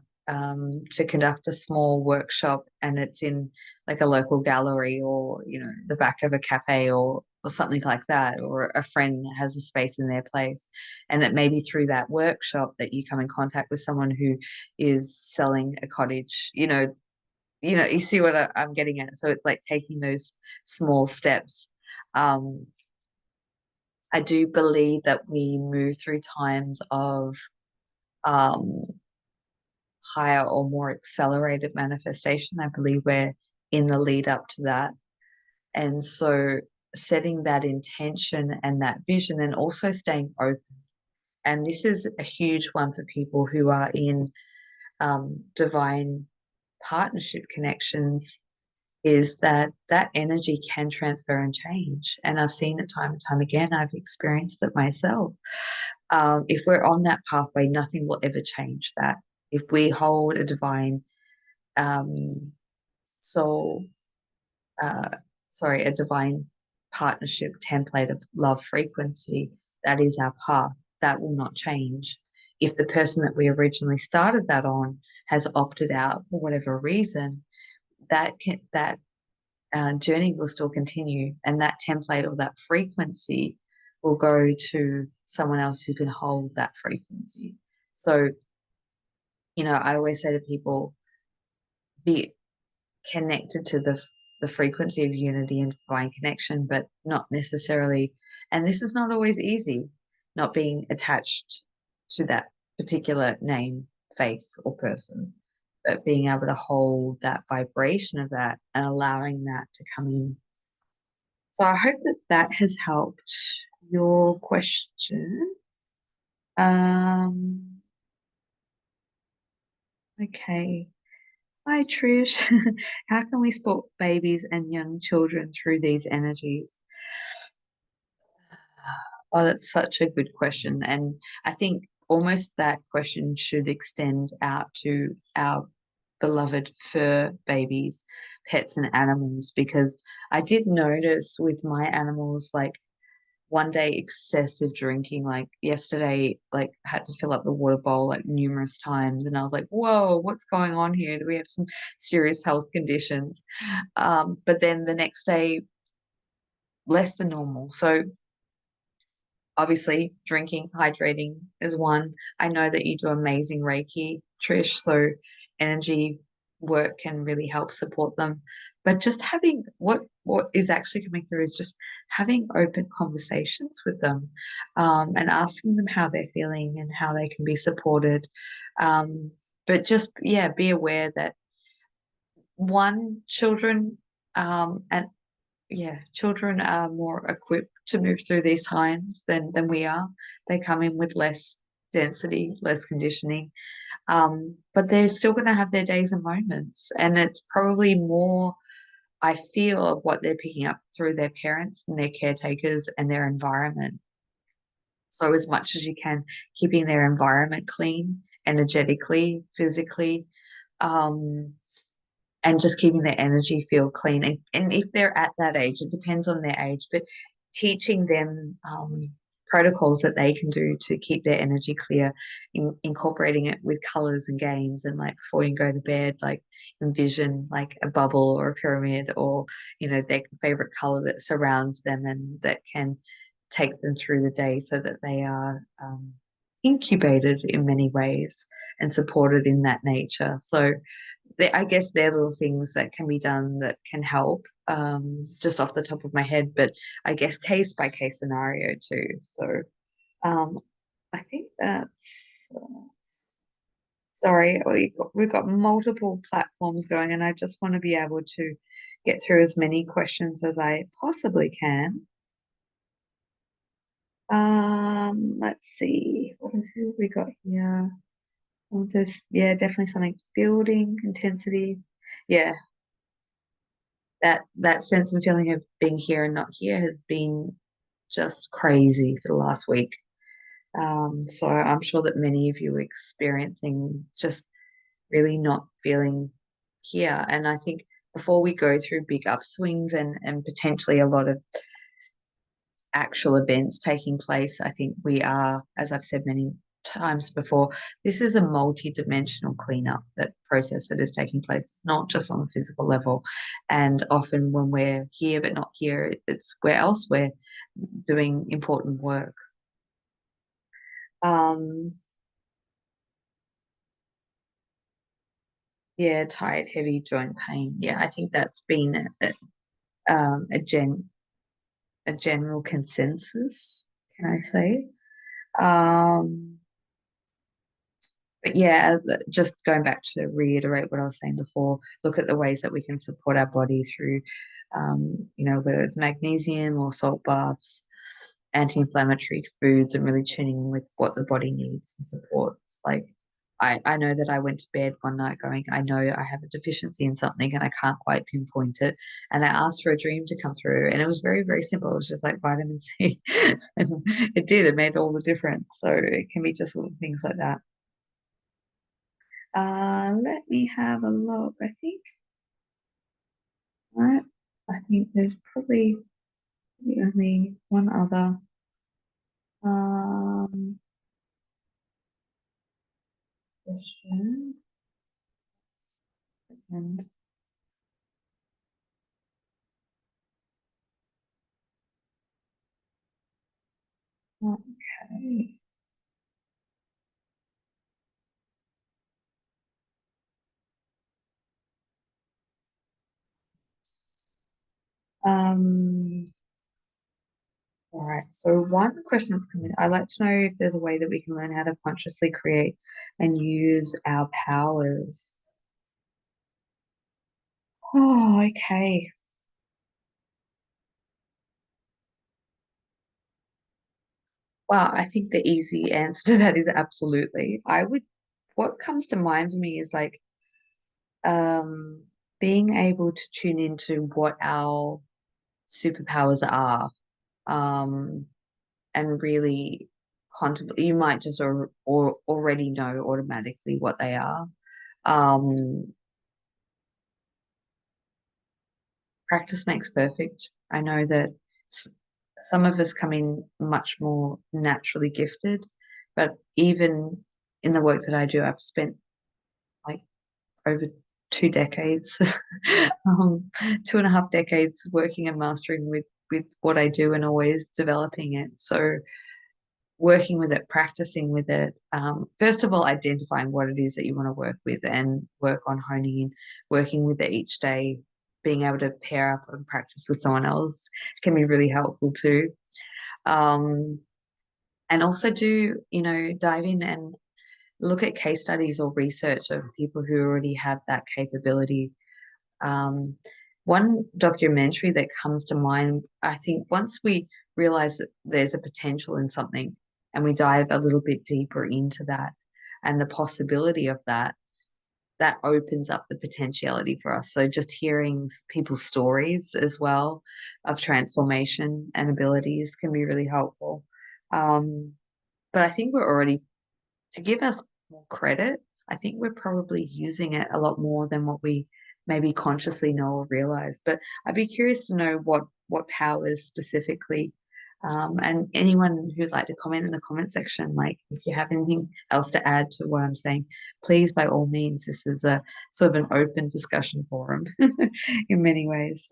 to conduct a small workshop and it's in like a local gallery, or the back of a cafe, or something like that, or a friend has a space in their place, and it may be through that workshop that you come in contact with someone who is selling a cottage. You see what I'm getting at. So it's like taking those small steps. um, I do believe that we move through times of um, higher or more accelerated manifestation. I believe we're in the lead up to that. And so setting that intention and that vision, and also staying open. And this is a huge one for people who are in divine partnership connections, is that energy can transfer and change. And I've seen it time and time again. I've experienced it myself. If we're on that pathway, nothing will ever change that. If we hold a divine um, soul, uh, sorry, a divine partnership template of love frequency, that is our path. That will not change. If the person that we originally started that on has opted out for whatever reason, that journey will still continue, and that template or that frequency will go to someone else who can hold that frequency. So, I always say to people, be connected to the frequency of unity and divine connection, but not necessarily, and this is not always easy, not being attached to that particular name, face, or person, but being able to hold that vibration of that and allowing that to come in. So I hope that that has helped your question. Um, okay. Hi, Trish. How can we support babies and young children through these energies? Oh, that's such a good question. And I think almost that question should extend out to our beloved fur babies, pets, and animals, because I did notice with my animals, like one day excessive drinking, like yesterday, like had to fill up the water bowl like numerous times, and I was like, whoa, what's going on here? Do we have some serious health conditions? But then the next day, less than normal. So obviously drinking, hydrating is one. I know that you do amazing Reiki, Trish, so energy work can really help support them. But just having what is actually coming through is just having open conversations with them, and asking them how they're feeling and how they can be supported. but just, yeah, be aware that one, children, and yeah, children are more equipped to move through these times than we are. They come in with less density, less conditioning, but they're still going to have their days and moments, and it's probably more, I feel, of what they're picking up through their parents and their caretakers and their environment. So as much as you can, keeping their environment clean, energetically, physically, um, and just keeping their energy feel clean. And if they're at that age, it depends on their age, but teaching them protocols that they can do to keep their energy clear, incorporating it with colors and games. And like before you go to bed, like envision like a bubble or a pyramid, or, their favorite color that surrounds them and that can take them through the day so that they are incubated in many ways and supported in that nature. So I guess they're little things that can be done that can help, just off the top of my head, but I guess case by case scenario too. So um, I think that's sorry, we've got multiple platforms going, and I just want to be able to get through as many questions as I possibly can. Let's see, who have we got here? Says, yeah, definitely something building intensity. Yeah, that sense and feeling of being here and not here has been just crazy for the last week. So I'm sure that many of you are experiencing just really not feeling here. And I think before we go through big upswings and potentially a lot of actual events taking place, I think we are, as I've said many times before, this is a multi-dimensional cleanup that process that is taking place. It's not just on the physical level. And often when we're here but not here, it's where else we're doing important work. Um, yeah, tired, heavy joint pain. Yeah, I think that's been a general consensus, can I say? Um, But yeah, just going back to reiterate what I was saying before, look at the ways that we can support our body through, whether it's magnesium or salt baths, anti-inflammatory foods, and really tuning in with what the body needs and supports. Like, I know that I went to bed one night going, I know I have a deficiency in something and I can't quite pinpoint it. And I asked for a dream to come through, and it was very, very simple. It was just like vitamin C. And it did, it made all the difference. So it can be just little things like that. Let me have a look. Right, I think there's probably only one other um question. And okay. Um, all right. So one question that's coming. I'd like to know if there's a way that we can learn how to consciously create and use our powers. Oh, okay. Well, I think the easy answer to that is absolutely. What comes to mind for me is like um, being able to tune into what our superpowers are, um, and really contemplate. You might just or already know automatically what they are. Um, Practice makes perfect. I know that some of us come in much more naturally gifted, but even in the work that I do, I've spent like over 2 decades, um, 2.5 decades working and mastering with what I do and always developing it. So working with it, practicing with it. First of all, identifying what it is that you want to work with and work on honing in, working with it each day, being able to pair up and practice with someone else can be really helpful too. Um, and also dive in and look at case studies or research of people who already have that capability. Um, One documentary that comes to mind, I think once we realize that there's a potential in something and we dive a little bit deeper into that and the possibility of that, that opens up the potentiality for us. So just hearing people's stories as well of transformation and abilities can be really helpful. Um, but I think we're already, to give us more credit, I think we're probably using it a lot more than what we maybe consciously know or realize. But I'd be curious to know what powers specifically. And anyone who'd like to comment in the comment section, like if you have anything else to add to what I'm saying, please, by all means, this is a sort of an open discussion forum in many ways.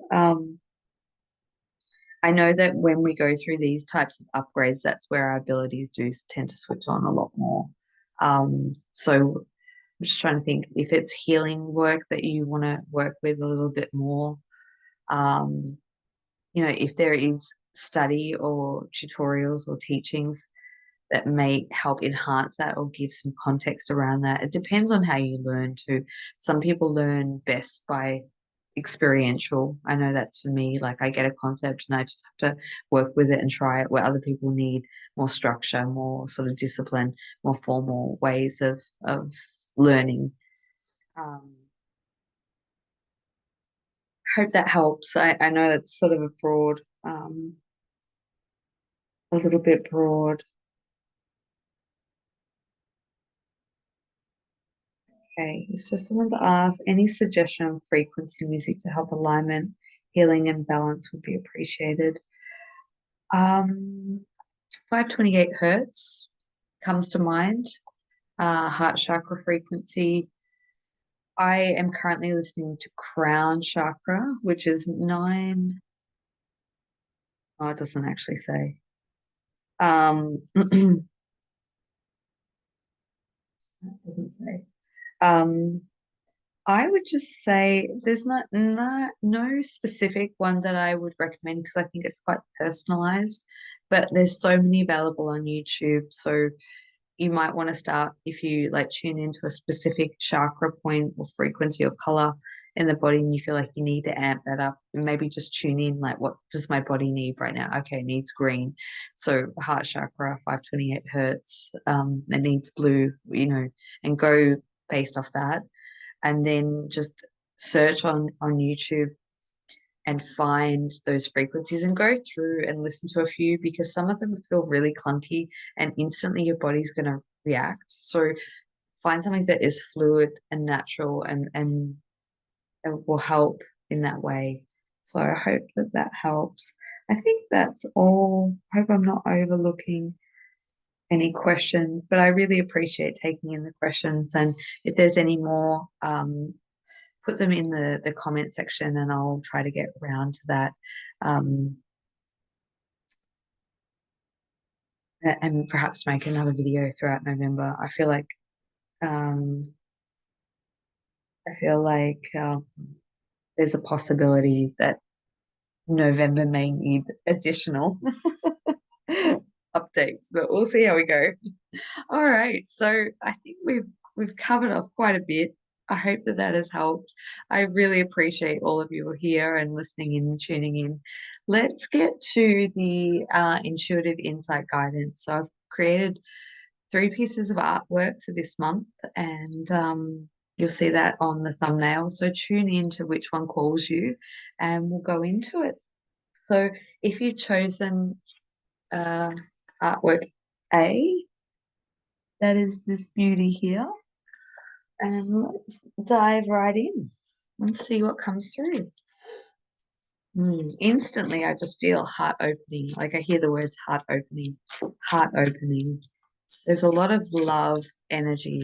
I know that when we go through these types of upgrades, that's where our abilities do tend to switch on a lot more. So I'm just trying to think if it's healing work that you want to work with a little bit more. Um, if there is study or tutorials or teachings that may help enhance that or give some context around that. It depends on how you learn too. Some people learn best by experiential. I know that's for me. Like I get a concept and I just have to work with it and try it, where other people need more structure, more sort of discipline, more formal ways of learning. Um, Hope that helps. I know that's sort of a little bit broad. Okay, it's just someone to ask any suggestion on frequency music to help alignment, healing, and balance would be appreciated. 528 hertz comes to mind. Heart chakra frequency. I am currently listening to crown chakra, which is nine. Oh, it doesn't actually say. It doesn't say. Um, I would just say there's no specific one that I would recommend because I think it's quite personalized, but there's so many available on YouTube. So you might want to start if you like tune into a specific chakra point or frequency or color in the body and you feel like you need to amp that up and maybe just tune in like what does my body need right now? Okay, it needs green. So heart chakra, 528 hertz, it needs blue, and go based off that and then just search on YouTube and find those frequencies and go through and listen to a few because some of them feel really clunky and instantly your body's going to react. So find something that is fluid and natural and it will help in that way. So I hope that that helps. I think that's all. I hope I'm not overlooking any questions, but I really appreciate taking in the questions. And if there's any more, put them in the comment section and I'll try to get around to that. Um, and perhaps make another video throughout November. Um, I feel like there's a possibility that November may need additional updates, but we'll see how we go. All right, so I think we've covered off quite a bit. I hope that that has helped. I really appreciate all of you here and listening in and tuning in. Let's get to the intuitive insight guidance. So I've created 3 pieces of artwork for this month, and you'll see that on the thumbnail. So tune in to which one calls you, and we'll go into it. So if you've chosen uh, artwork A, that is this beauty here. And let's dive right in and see what comes through. Instantly, I just feel heart opening. Like I hear the words heart opening, heart opening. There's a lot of love energy,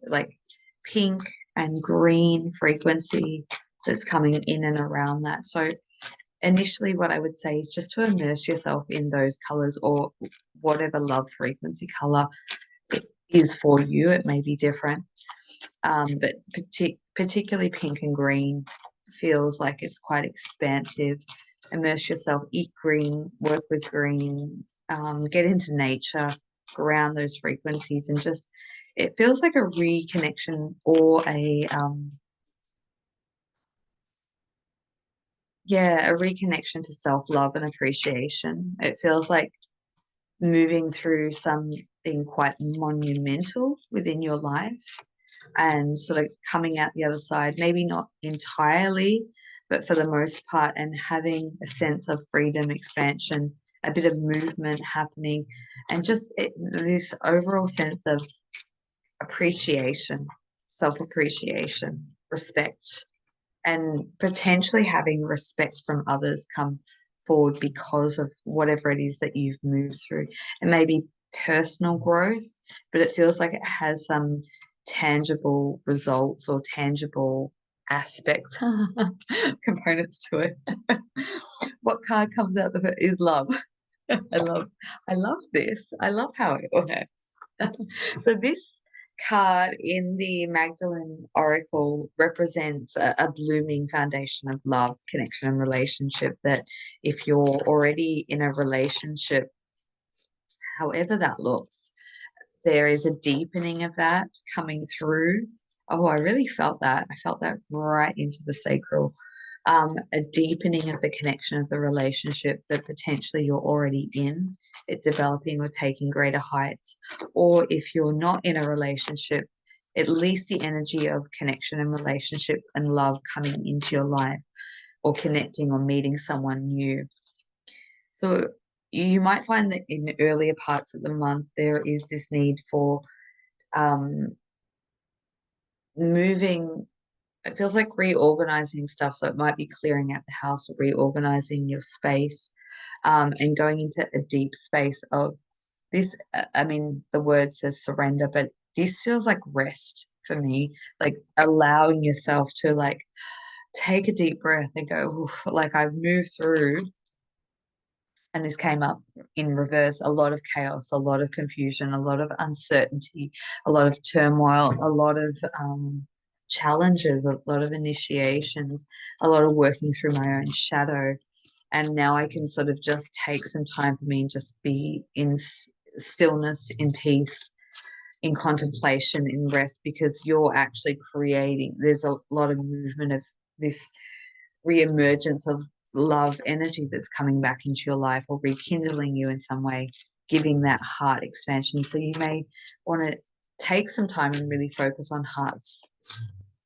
like pink and green frequency that's coming in and around that. So initially what I would say is just to immerse yourself in those colors or whatever love frequency color is for you. It may be different. But particularly pink and green feels like it's quite expansive. Immerse yourself, eat green, work with green, get into nature, ground those frequencies, and just it feels like a reconnection or a reconnection to self-love and appreciation. It feels like moving through something quite monumental within your life and sort of coming out the other side, maybe not entirely, but for the most part, and having a sense of freedom, expansion, a bit of movement happening, and just this overall sense of appreciation, self appreciation, respect, and potentially having respect from others come forward because of whatever it is that you've moved through. It may be personal growth, but it feels like it has some tangible results or tangible aspects, components to it. What card comes out of it is love. I love, I love this. I love how it works. So this card in the Magdalene Oracle represents a blooming foundation of love, connection, and relationship. That if you're already in a relationship, however that looks, there is a deepening of that coming through. Oh, I really felt that. I felt that right into the sacral. A deepening of the connection of the relationship that potentially you're already in, it developing or taking greater heights. Or if you're not in a relationship, at least the energy of connection and relationship and love coming into your life, or connecting or meeting someone new. So you might find that in earlier parts of the month, there is this need for um, moving. It feels like reorganizing stuff. So it might be clearing out the house or reorganizing your space, and going into a deep space of this. I mean, the word says surrender, but this feels like rest for me, like allowing yourself to like take a deep breath and go, "Oof," like I've moved through. And this came up in reverse, a lot of chaos, a lot of confusion, a lot of uncertainty, a lot of turmoil, a lot of challenges, a lot of initiations, a lot of working through my own shadow. And now I can sort of just take some time for me and just be in stillness, in peace, in contemplation, in rest, because you're actually creating, there's a lot of movement of this reemergence of love energy that's coming back into your life, or rekindling you in some way, giving that heart expansion. So you may want to take some time and really focus on heart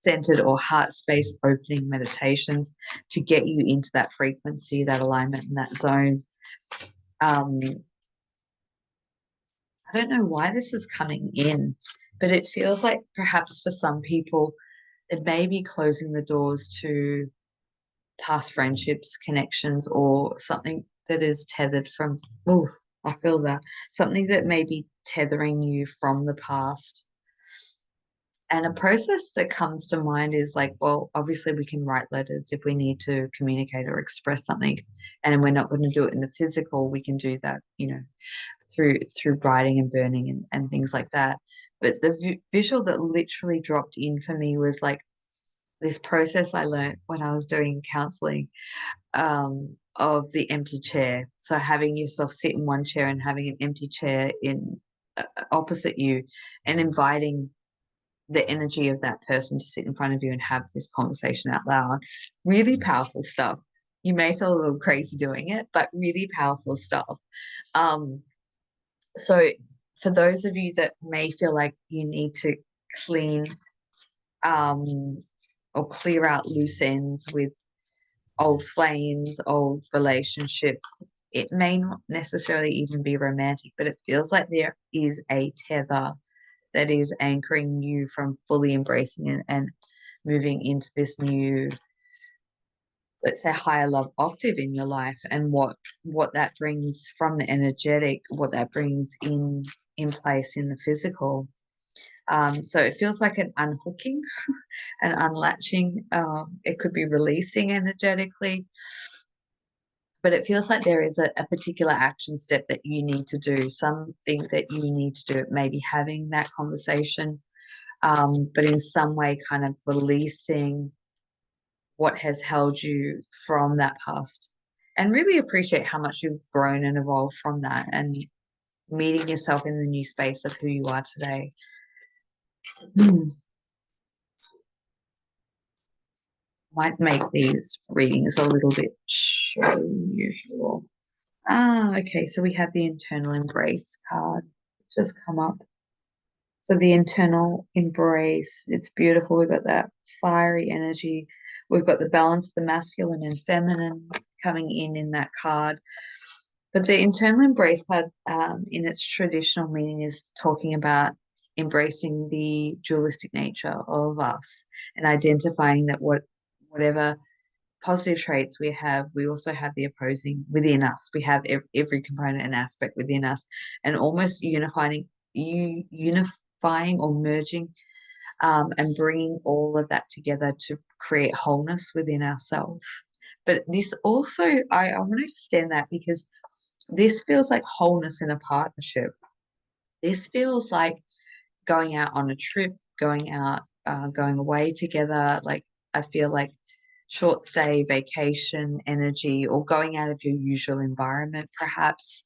centered or heart space opening meditations to get you into that frequency, that alignment, and that zone. I don't know why this is coming in, but it feels like perhaps for some people, it may be closing the doors to past friendships, connections, or something that is tethered from, oh, I feel that, something that may be tethering you from the past. And a process that comes to mind is like, well, obviously we can write letters if we need to communicate or express something, and we're not going to do it in the physical. We can do that, through writing and burning and things like that. But the visual that literally dropped in for me was like this process I learned when I was doing counseling, of the empty chair. So having yourself sit in one chair and having an empty chair in opposite you, and inviting the energy of that person to sit in front of you and have this conversation out loud. Really powerful stuff. You may feel a little crazy doing it, but really powerful stuff. Um, so for those of you that may feel like you need to clean, um, or clear out loose ends with old flames, old relationships. It may not necessarily even be romantic, but it feels like there is a tether that is anchoring you from fully embracing it and moving into this new, let's say, higher love octave in your life, and what that brings from the energetic, what that brings in place in the physical. So it feels like an unhooking, an unlatching. It could be releasing energetically, but it feels like there is a particular action step that you need to do, something that you need to do. Maybe having that conversation, but in some way kind of releasing what has held you from that past, and really appreciate how much you've grown and evolved from that. And meeting yourself in the new space of who you are today. Hmm. Might make these readings a little bit shorter than usual. Okay, so we have the internal embrace card just come up. So the internal embrace, it's beautiful. We've got that fiery energy. We've got the balance of the masculine and feminine coming in that card. But the internal embrace card, in its traditional meaning, is talking about embracing the dualistic nature of us and identifying that whatever positive traits we have, we also have the opposing within us. We have every component and aspect within us, and almost unifying or merging, and bringing all of that together to create wholeness within ourselves. But this also, I want to extend that because this feels like wholeness in a partnership. This feels like going out on a trip, going out, going away together. Like I feel like short stay, vacation energy, or going out of your usual environment, perhaps.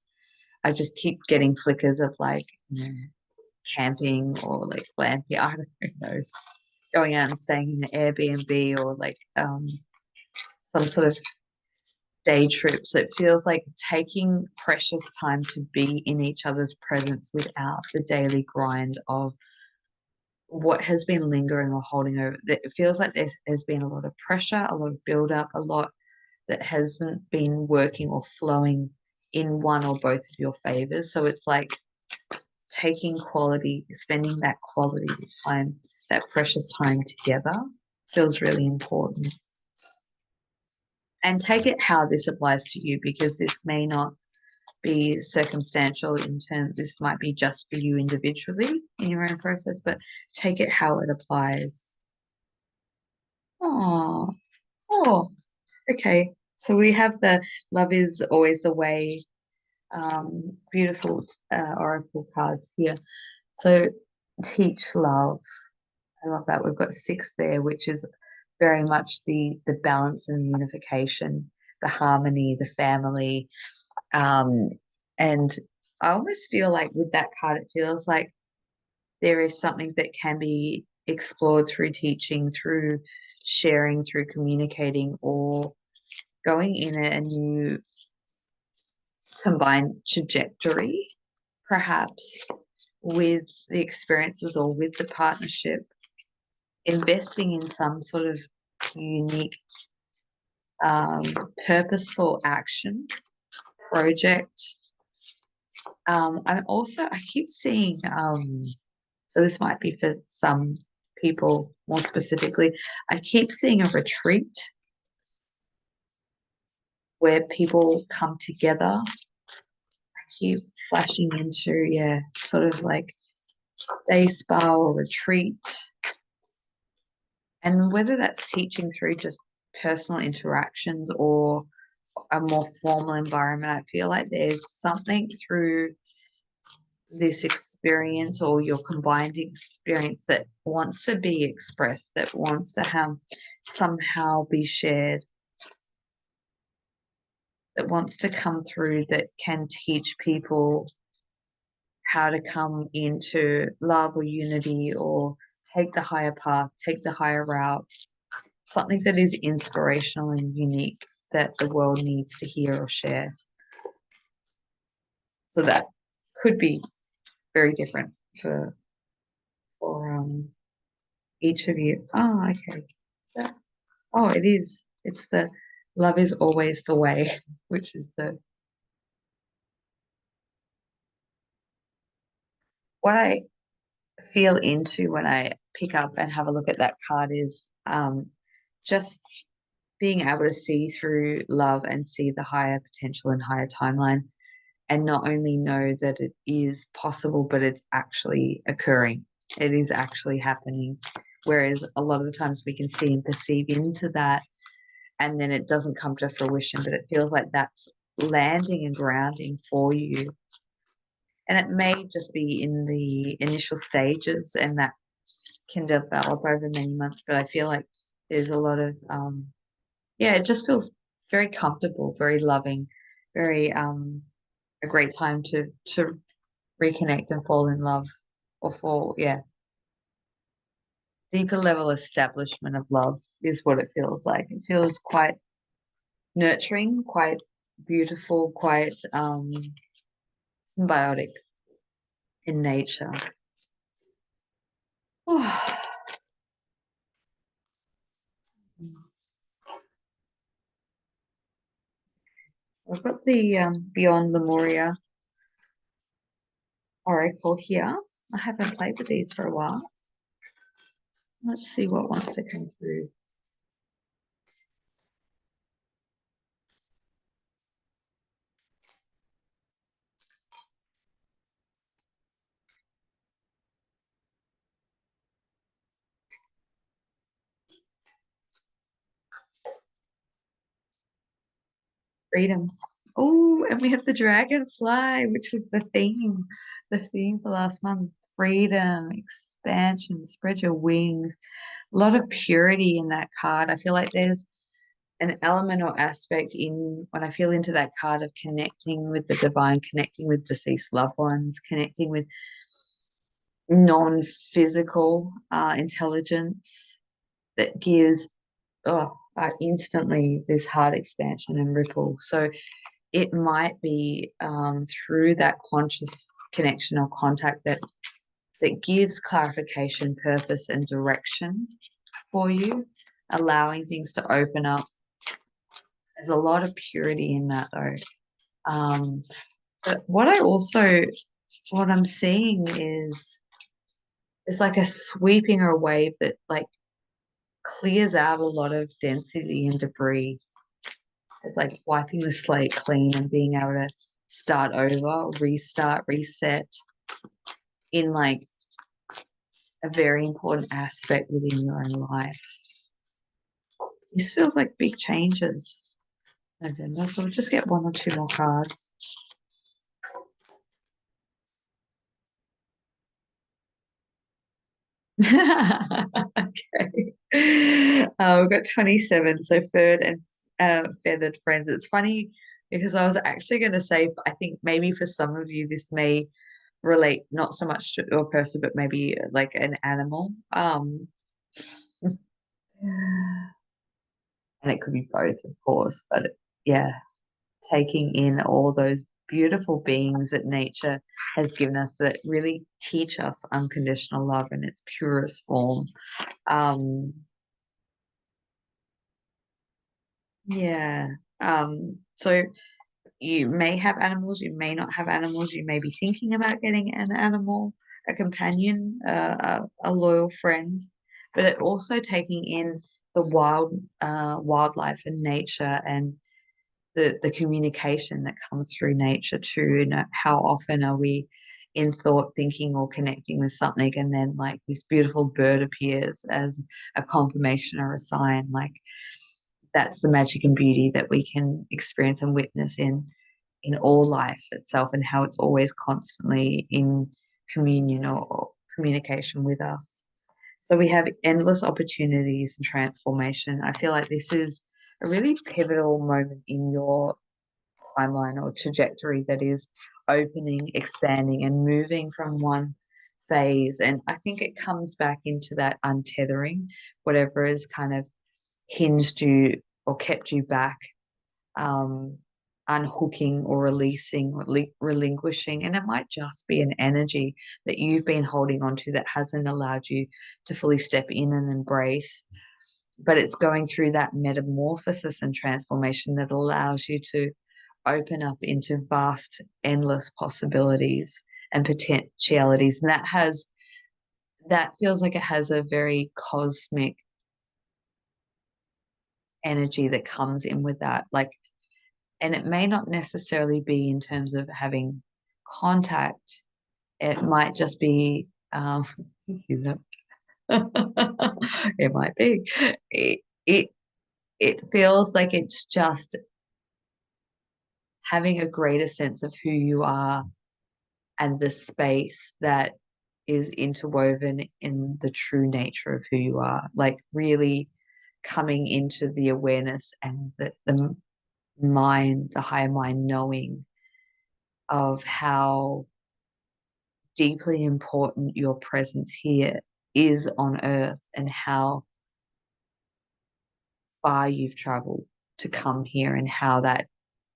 I just keep getting flickers of like, camping or like glamping. I don't know, who knows. Going out and staying in an Airbnb or like some sort of day trips. It feels like taking precious time to be in each other's presence without the daily grind of what has been lingering or holding over. It feels like there's been a lot of pressure, a lot of build up, a lot that hasn't been working or flowing in one or both of your favors. So it's like taking quality, spending that quality time, that precious time together feels really important. And take it how this applies to you because this may not be circumstantial in terms, this might be just for you individually in your own process, but take it how it applies. Oh, oh, okay. So we have the love is always the way, beautiful oracle cards here. So teach love. I love that. We've got six there, which is very much the balance and unification, the harmony, the family. Um, and I almost feel like with that card, it feels like there is something that can be explored through teaching, through sharing, through communicating, or going in a new combined trajectory, perhaps with the experiences or with the partnership, investing in some sort of unique, um, purposeful action project. I keep seeing, so this might be for some people more specifically, I keep seeing a retreat where people come together. I keep flashing into, yeah, sort of like day spa or retreat. And whether that's teaching through just personal interactions or a more formal environment, I feel like there's something through this experience or your combined experience that wants to be expressed, that wants to have somehow be shared, that wants to come through, that can teach people how to come into love or unity or take the higher path, take the higher route, something that is inspirational and unique that the world needs to hear or share. So that could be very different for each of you. Oh, okay. So, oh, it is. It's the love is always the way, which is the what I feel into when I pick up and have a look at that card is, just being able to see through love and see the higher potential and higher timeline, and not only know that it is possible, but it's actually occurring. It is actually happening. Whereas a lot of the times we can see and perceive into that, and then it doesn't come to fruition, but it feels like that's landing and grounding for you. And it may just be in the initial stages, and that can develop over many months. But I feel like there's a lot of, yeah, it just feels very comfortable, very loving, very a great time to reconnect and fall in love, or fall, yeah, deeper level establishment of love is what it feels like. It feels quite nurturing, quite beautiful, quite symbiotic in nature. I've got the Beyond Lemuria Oracle here. I haven't played with these for a while. Let's see what wants to come through. Freedom. Oh, and we have the dragonfly, which was the theme for last month. Freedom, expansion, spread your wings. A lot of purity in that card. I feel like there's an element or aspect in when I feel into that card of connecting with the divine, connecting with deceased loved ones, connecting with non-physical intelligence that gives instantly this heart expansion and ripple. So it might be through that conscious connection or contact that gives clarification, purpose, and direction for you, allowing things to open up. There's a lot of purity in that, though. But what I'm seeing is it's like a sweeping or a wave that like clears out a lot of density and debris. It's like wiping the slate clean and being able to start over, restart, reset in like a very important aspect within your own life. This feels like big changes. November, so we'll just get one or two more cards. Okay. We've got 27. So furred and feathered friends. It's funny because I was actually going to say, I think maybe for some of you, this may relate not so much to a person, but maybe like an animal. And it could be both, of course. But yeah, taking in all those beautiful beings that nature has given us that really teach us unconditional love in its purest form. Um, yeah. So you may have animals, you may not have animals, you may be thinking about getting an animal, a companion, a loyal friend, but it also taking in the wildlife and nature and the communication that comes through nature too. And how often are we in thought thinking or connecting with something and then like this beautiful bird appears as a confirmation or a sign, like that's the magic and beauty that we can experience and witness in all life itself, and how it's always constantly in communion or communication with us. So we have endless opportunities and transformation. I feel like this is a really pivotal moment in your timeline or trajectory that is opening, expanding, and moving from one phase. And I think it comes back into that untethering, whatever has kind of hinged you or kept you back, um, unhooking or releasing or relinquishing. And it might just be an energy that you've been holding on to that hasn't allowed you to fully step in and embrace. But it's going through that metamorphosis and transformation that allows you to open up into vast, endless possibilities and potentialities. And that feels like it has a very cosmic energy that comes in with that. Like, and it may not necessarily be in terms of having contact. It might just be, you know, it might be. It, it it feels like it's just having a greater sense of who you are and the space that is interwoven in the true nature of who you are. Like really coming into the awareness and the mind, the higher mind knowing of how deeply important your presence here is on Earth, and how far you've traveled to come here, and how that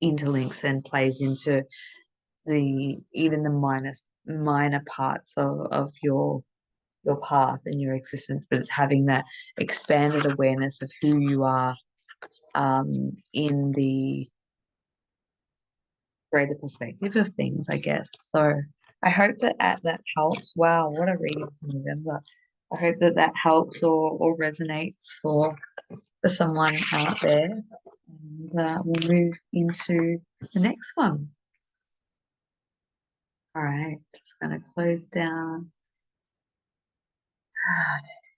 interlinks and plays into the even the minor parts of your path and your existence, but it's having that expanded awareness of who you are, in the greater perspective of things, I guess. So I hope that helps. Wow, what a reading for November. I hope that helps or resonates for someone out there. And we'll move into the next one. All right, just going to close down.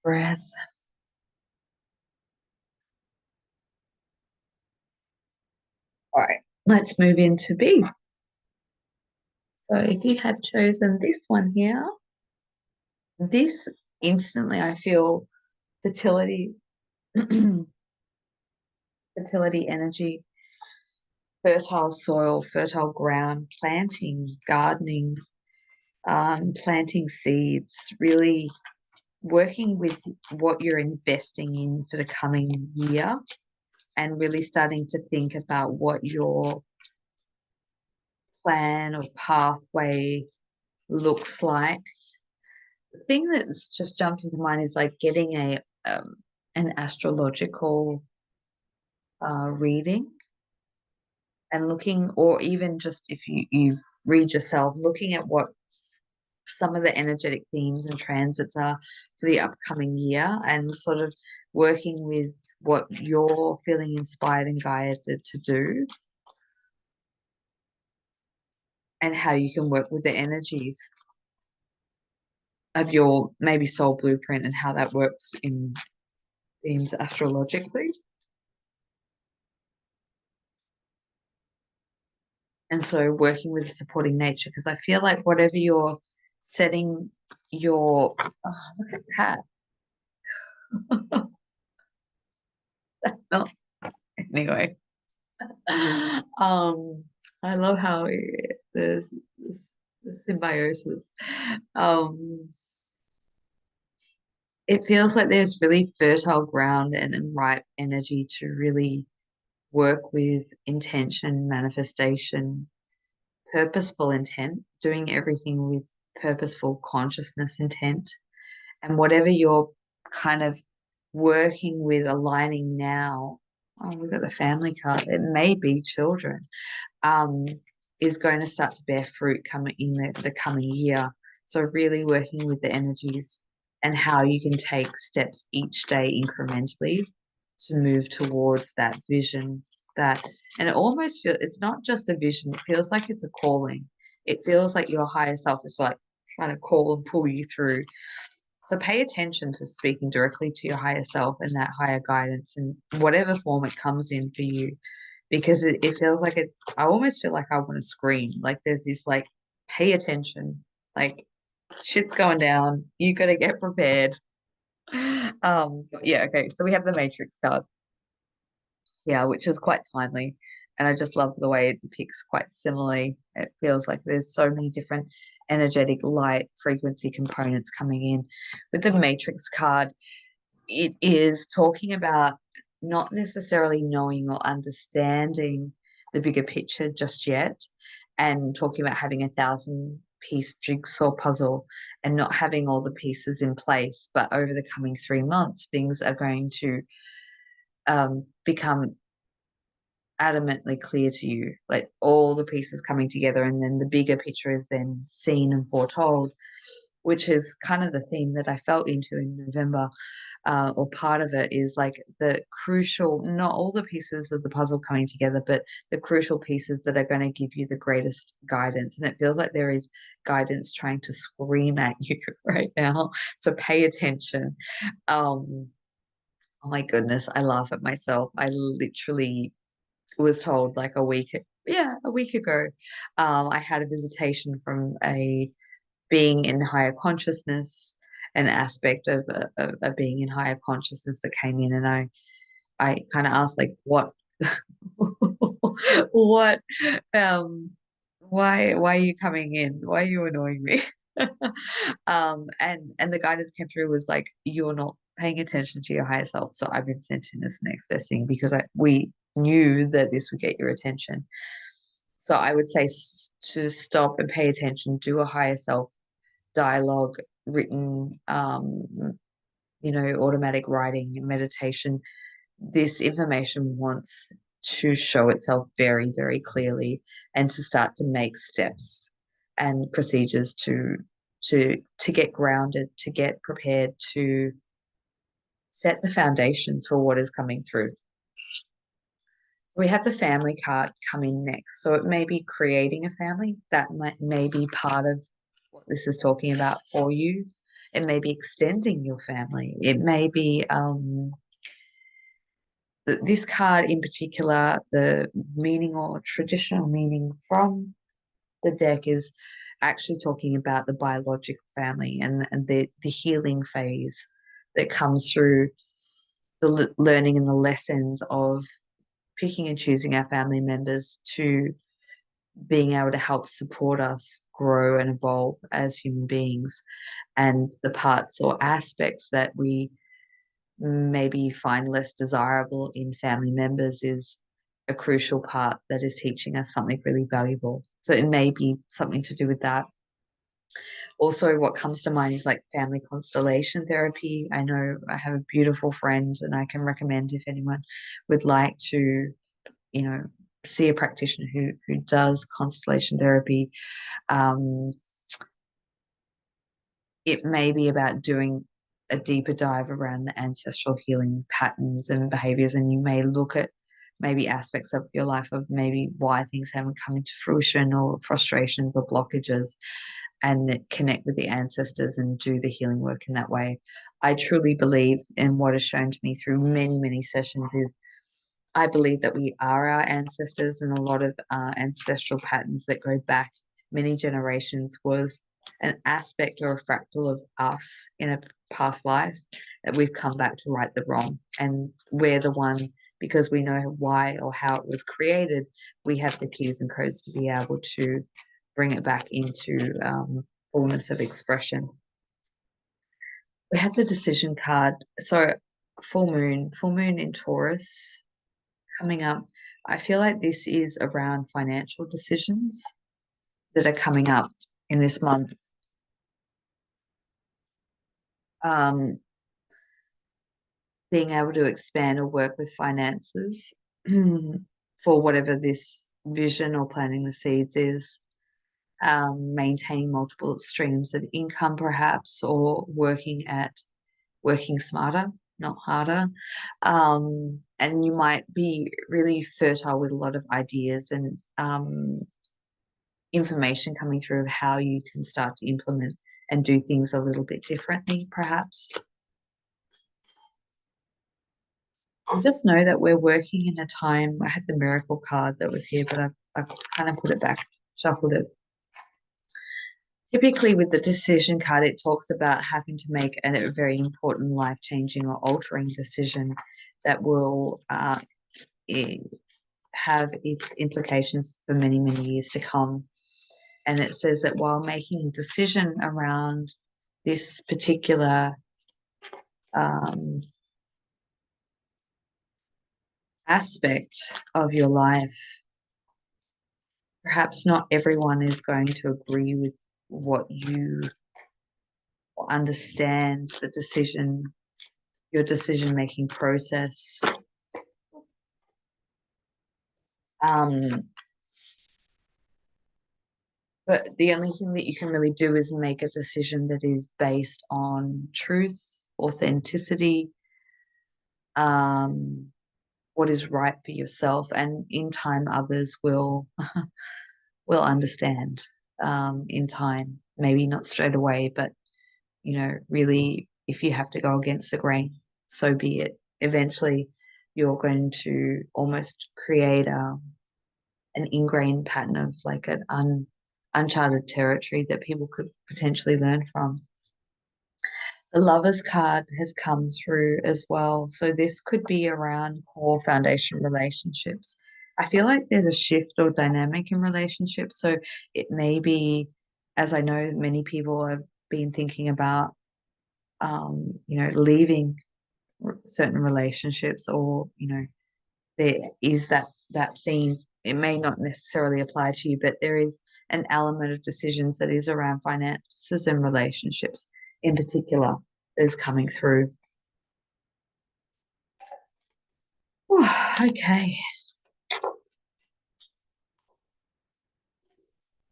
Breath. All right, let's move into B. So if you have chosen this one here, this instantly I feel fertility, fertility energy, fertile soil, fertile ground, planting, gardening, planting seeds, really working with what you're investing in for the coming year, and really starting to think about what your plan or pathway looks like. The thing that's just jumped into mind is like getting an astrological reading, and looking, or even just if you read yourself, looking at what some of the energetic themes and transits are for the upcoming year, and sort of working with what you're feeling inspired and guided to do, and how you can work with the energies of your maybe soul blueprint, and how that works in themes astrologically. And so working with supporting nature, because I feel like whatever you're setting your, oh, look at that. No, anyway. I love how there's this symbiosis. Um, it feels like there's really fertile ground and ripe energy to really work with intention, manifestation, purposeful intent, doing everything with purposeful consciousness intent. And whatever you're kind of working with, aligning now, oh, we've got the family card, it may be children, um, is going to start to bear fruit coming in the coming year. So really working with the energies and how you can take steps each day incrementally to move towards that vision, that, and it almost feels, it's not just a vision, it feels like it's a calling. It feels like your higher self is like trying to call and pull you through. So pay attention to speaking directly to your higher self and that higher guidance in whatever form it comes in for you, because it feels like it, I almost feel like I want to scream. Like there's this like, pay attention, like shit's going down. You got to get prepared. Yeah, okay. So we have the Matrix card, yeah, which is quite timely. And I just love the way it depicts quite similarly. It feels like there's so many different energetic light frequency components coming in. With the Matrix card, it is talking about not necessarily knowing or understanding the bigger picture just yet, and talking about having 1,000-piece jigsaw puzzle and not having all the pieces in place. But over the coming 3 months, things are going to become adamantly clear to you, like all the pieces coming together, and then the bigger picture is then seen and foretold, which is kind of the theme that I felt into in November. Or part of it is like the crucial, not all the pieces of the puzzle coming together, but the crucial pieces that are going to give you the greatest guidance. And it feels like there is guidance trying to scream at you right now. So pay attention. Oh my goodness, I laugh at myself. I literally was told like a week ago, I had a visitation from a being in higher consciousness, an aspect of being in higher consciousness that came in, and I kind of asked like, what, what, why are you coming in? Why are you annoying me? And the guidance came through was like, you're not paying attention to your higher self. So I've been sent in as the next best thing because we knew that this would get your attention. So I would say to stop and pay attention, do a higher self dialogue, written, automatic writing, meditation. This information wants to show itself very, very clearly and to start to make steps and procedures to get grounded, to get prepared, to set the foundations for what is coming through. We have the family card come in next. So it may be creating a family. That may be part of what this is talking about for you. It may be extending your family. It may be this card in particular, the meaning or traditional meaning from the deck is actually talking about the biological family and the healing phase that comes through the learning and the lessons of picking and choosing our family members to being able to help support us grow and evolve as human beings. And the parts or aspects that we maybe find less desirable in family members is a crucial part that is teaching us something really valuable. So it may be something to do with that. Also, what comes to mind is like family constellation therapy. I know I have a beautiful friend, and I can recommend if anyone would like to, see a practitioner who does constellation therapy. Um, it may be about doing a deeper dive around the ancestral healing patterns and behaviors, and you may look at maybe aspects of your life of maybe why things haven't come into fruition or frustrations or blockages, and that connect with the ancestors and do the healing work in that way. I truly believe, and what is shown to me through many, many sessions is I believe that we are our ancestors, and a lot of ancestral patterns that go back many generations was an aspect or a fractal of us in a past life that we've come back to right the wrong. And we're the one, because we know why or how it was created, we have the keys and codes to be able to bring it back into fullness of expression. We had the decision card. So full moon in Taurus coming up. I feel like this is around financial decisions that are coming up in this month. Being able to expand or work with finances for whatever this vision or planting the seeds is. Maintaining multiple streams of income, perhaps, or working smarter, not harder. And you might be really fertile with a lot of ideas and information coming through of how you can start to implement and do things a little bit differently, perhaps. And just know that we're working in a time. I had the miracle card that was here, but I've kind of put it back, shuffled it. Typically, with the decision card, it talks about having to make a very important life-changing or altering decision that will have its implications for many, many years to come. And it says that while making a decision around this particular aspect of your life, perhaps not everyone is going to agree with what you understand your decision making process. But the only thing that you can really do is make a decision that is based on truth, authenticity, what is right for yourself, and in time others will understand. In time, maybe not straight away, but really, if you have to go against the grain, so be it. Eventually, you're going to almost create an ingrained pattern of like an uncharted territory that people could potentially learn from. The Lovers card has come through as well. So this could be around core foundation relationships. I feel like there's a shift or dynamic in relationships. So it may be as I know many people have been thinking about, leaving certain relationships, or, there is that theme. It may not necessarily apply to you, but there is an element of decisions that is around finances and relationships in particular that is coming through. Whew, okay,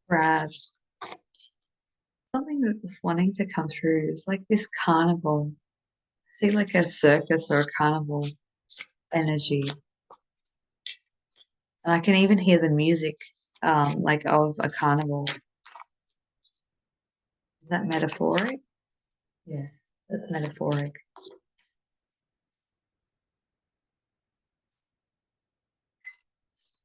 Brad. Something that's wanting to come through is like this carnival. See, like a circus or a carnival energy. And I can even hear the music, like of a carnival. Is that metaphoric? Yeah, that's metaphoric.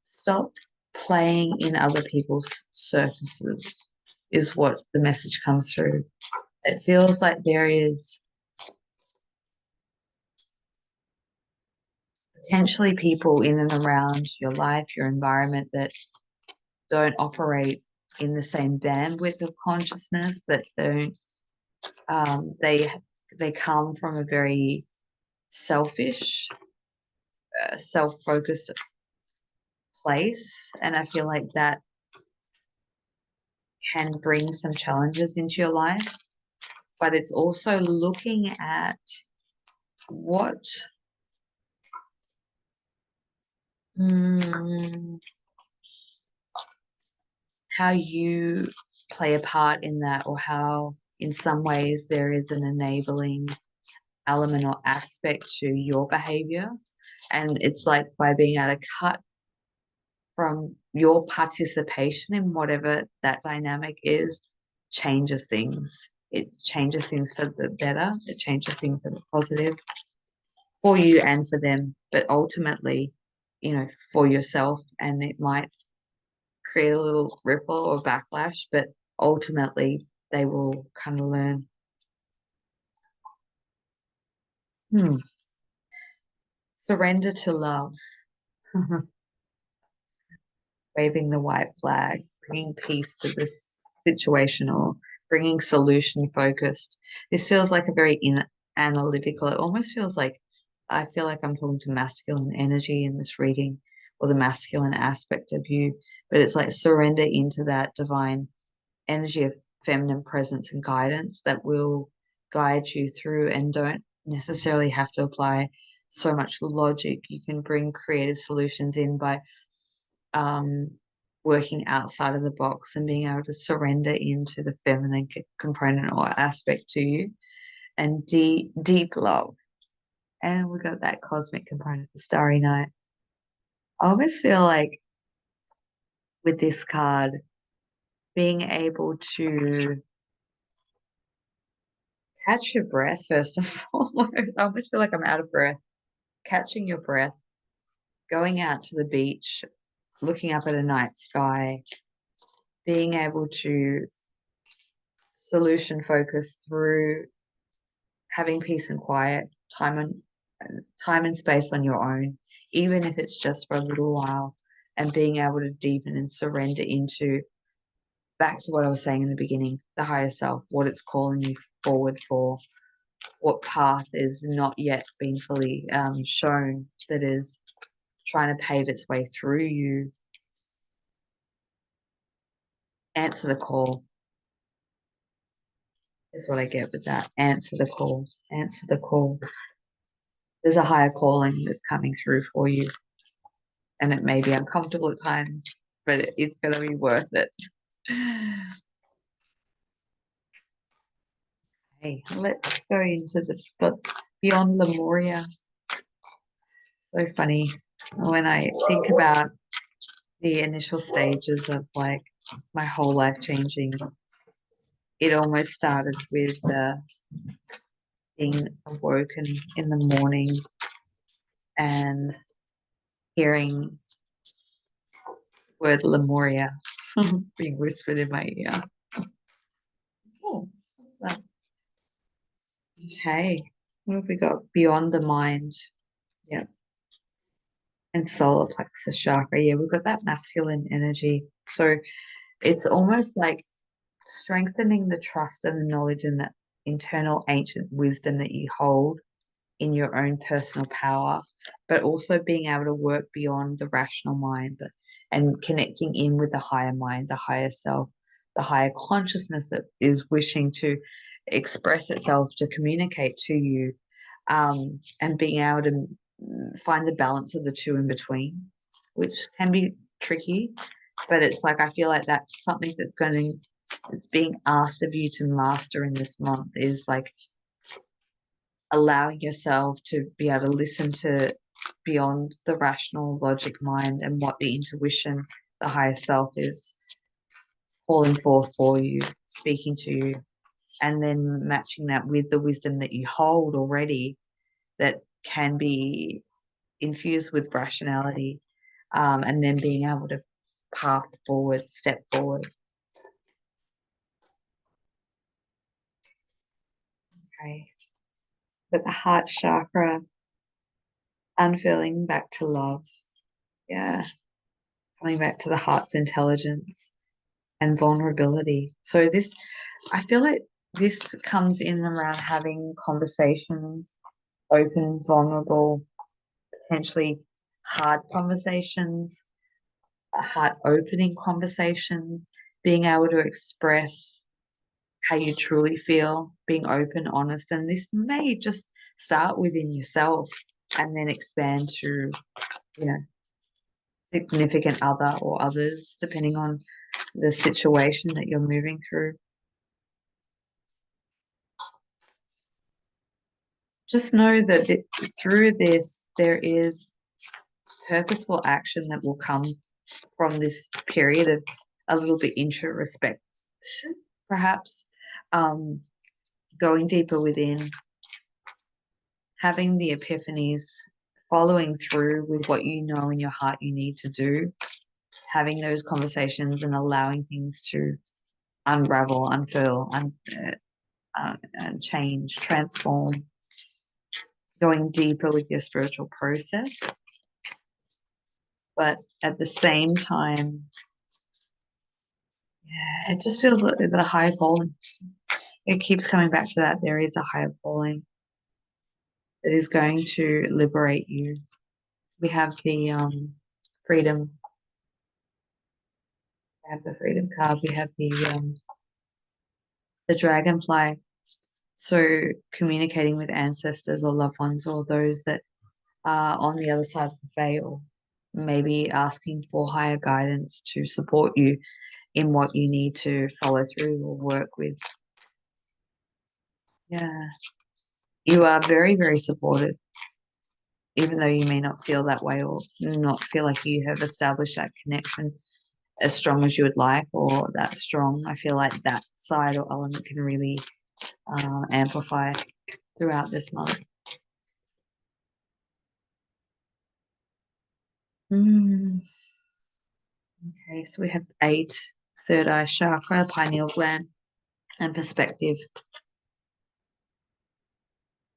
Stop playing in other people's circuses, is what the message comes through. It feels like there is potentially people in and around your life, your environment, that don't operate in the same bandwidth of consciousness, that don't they come from a very selfish, self-focused place, and I feel like that can bring some challenges into your life. But it's also looking at what mm, how you play a part in that, or how in some ways there is an enabling element or aspect to your behavior. And it's like by being able to cut from your participation in whatever that dynamic is, changes things. It changes things for the better, it changes things for the positive for you and for them, but ultimately, for yourself. And it might create a little ripple or backlash, but ultimately they will kind of learn. Hmm. Surrender to love. Waving the white flag, bringing peace to this situation, or bringing solution focused. This feels like a very analytical, it almost feels like I feel like I'm talking to masculine energy in this reading, or the masculine aspect of you, but it's like surrender into that divine energy of feminine presence and guidance that will guide you through, and don't necessarily have to apply so much logic. You can bring creative solutions in by um, working outside of the box and being able to surrender into the feminine component or aspect to you, and deep love. And we got that cosmic component, the Starry Night. I almost feel like with this card, being able to catch your breath first and foremost. I almost feel like I'm out of breath. Catching your breath, going out to the beach, looking up at a night sky, being able to solution focus through having peace and quiet, time and space on your own, even if it's just for a little while, and being able to deepen and surrender into, back to what I was saying in the beginning, the higher self, what it's calling you forward for, what path is not yet being fully shown, that is trying to pave its way through you. Answer the call is what I get with that. Answer the call. Answer the call. There's a higher calling that's coming through for you, and it may be uncomfortable at times, but it's going to be worth it. Hey, let's go into this book, Beyond Lemuria. So funny when I think about the initial stages of like my whole life changing. It almost started with being awoken in the morning and hearing word Lemuria being whispered in my ear. Oh, okay. What have we got? Beyond the mind. Yeah. And solar plexus chakra. Yeah, we've got that masculine energy. So it's almost like strengthening the trust and the knowledge and that internal ancient wisdom that you hold in your own personal power, but also being able to work beyond the rational mind and connecting in with the higher mind, the higher self, the higher consciousness that is wishing to express itself, to communicate to you, and being able to find the balance of the two in between, which can be tricky. But it's like I feel like that's something it's being asked of you to master in this month, is like allowing yourself to be able to listen to beyond the rational logic mind and what the intuition, the higher self is calling forth for you, speaking to you, and then matching that with the wisdom that you hold already that can be infused with rationality, and then being able to path forward, step forward. Okay. But the heart chakra, unfurling back to love. Yeah. Coming back to the heart's intelligence and vulnerability. So this, I feel like this comes in around having conversations, open, vulnerable, potentially hard conversations, heart opening conversations, being able to express how you truly feel, being open, honest. And this may just start within yourself and then expand to, you know, significant other or others, depending on the situation that you're moving through. Just know that through this, there is purposeful action that will come from this period of a little bit introspection, perhaps, going deeper within, having the epiphanies, following through with what you know in your heart you need to do, having those conversations and allowing things to unravel, unfurl, and change, transform, going deeper with your spiritual process. But at the same time, yeah, it just feels like the higher calling. It keeps coming back to that. There is a higher calling that is going to liberate you. We have the freedom. We have the freedom card. We have the dragonfly. So communicating with ancestors or loved ones or those that are on the other side of the veil, maybe asking for higher guidance to support you in what you need to follow through or work with. Yeah. You are very, very supported, even though you may not feel that way or not feel like you have established that connection as strong as you would like or that strong. I feel like that side or element can really amplify throughout this month. Okay, so we have 8, third eye chakra, pineal gland, and perspective.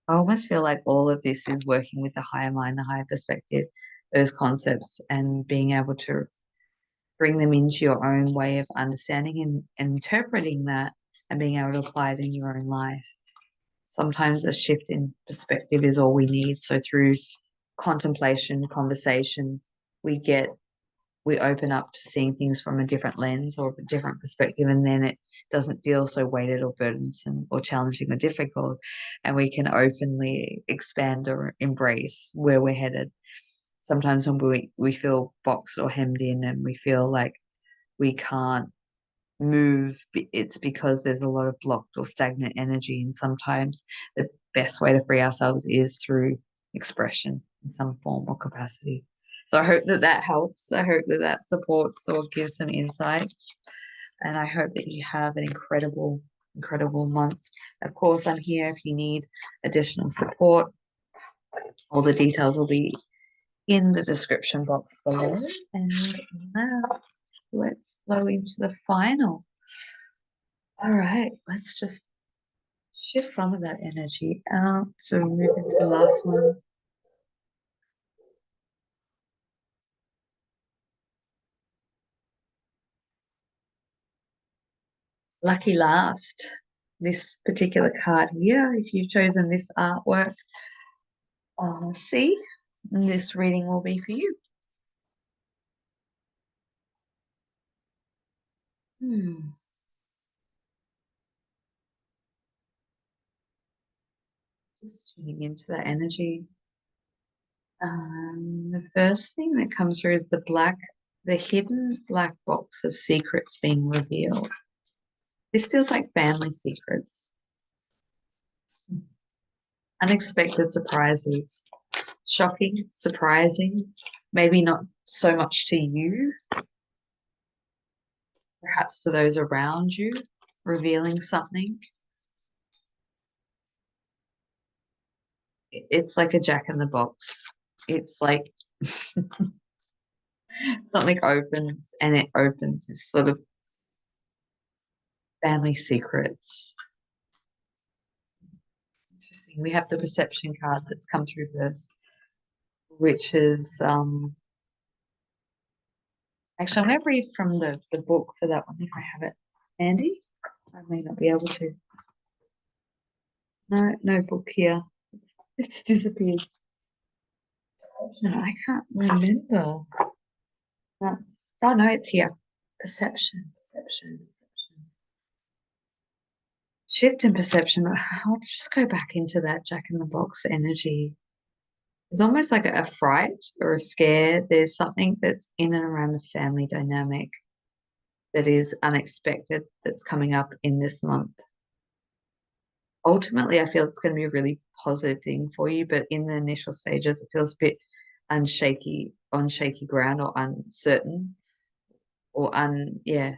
I almost feel like all of this is working with the higher mind, the higher perspective, those concepts, and being able to bring them into your own way of understanding and interpreting that and being able to apply it in your own life. Sometimes a shift in perspective is all we need. So through contemplation, conversation, we open up to seeing things from a different lens or a different perspective, and then it doesn't feel so weighted or burdensome or challenging or difficult, and we can openly expand or embrace where we're headed. Sometimes when we feel boxed or hemmed in and we feel like we can't move, it's because there's a lot of blocked or stagnant energy, and sometimes the best way to free ourselves is through expression in some form or capacity. So I hope that that helps. I hope that that supports or gives some insights, and I hope that you have an incredible, incredible month. Of course, I'm here if you need additional support. All the details will be in the description box below. And now let's flow into the final. All right, let's just shift some of that energy out. So we move into the last one. Lucky last. This particular card here, if you've chosen this artwork, see, this reading will be for you. Hmm. Just tuning into that energy. The first thing that comes through is the hidden black box of secrets being revealed. This feels like family secrets, unexpected surprises, shocking, surprising, maybe not so much to you, perhaps to those around you, revealing something. It's like a jack in the box. It's like something opens and it opens this sort of family secrets. Interesting. We have the perception card that's come through first, which is actually I'm going to read from the book for that one if I have it handy. I may not be able to. No, no book here. It's disappeared. No, I can't remember. No. Oh no, it's here. Perception. Shift in perception. I'll just go back into that Jack in the Box energy. It's almost like a fright or a scare. There's something that's in and around the family dynamic that is unexpected that's coming up in this month. Ultimately, I feel it's going to be a really positive thing for you, but in the initial stages, it feels a bit on shaky ground or uncertain or yeah,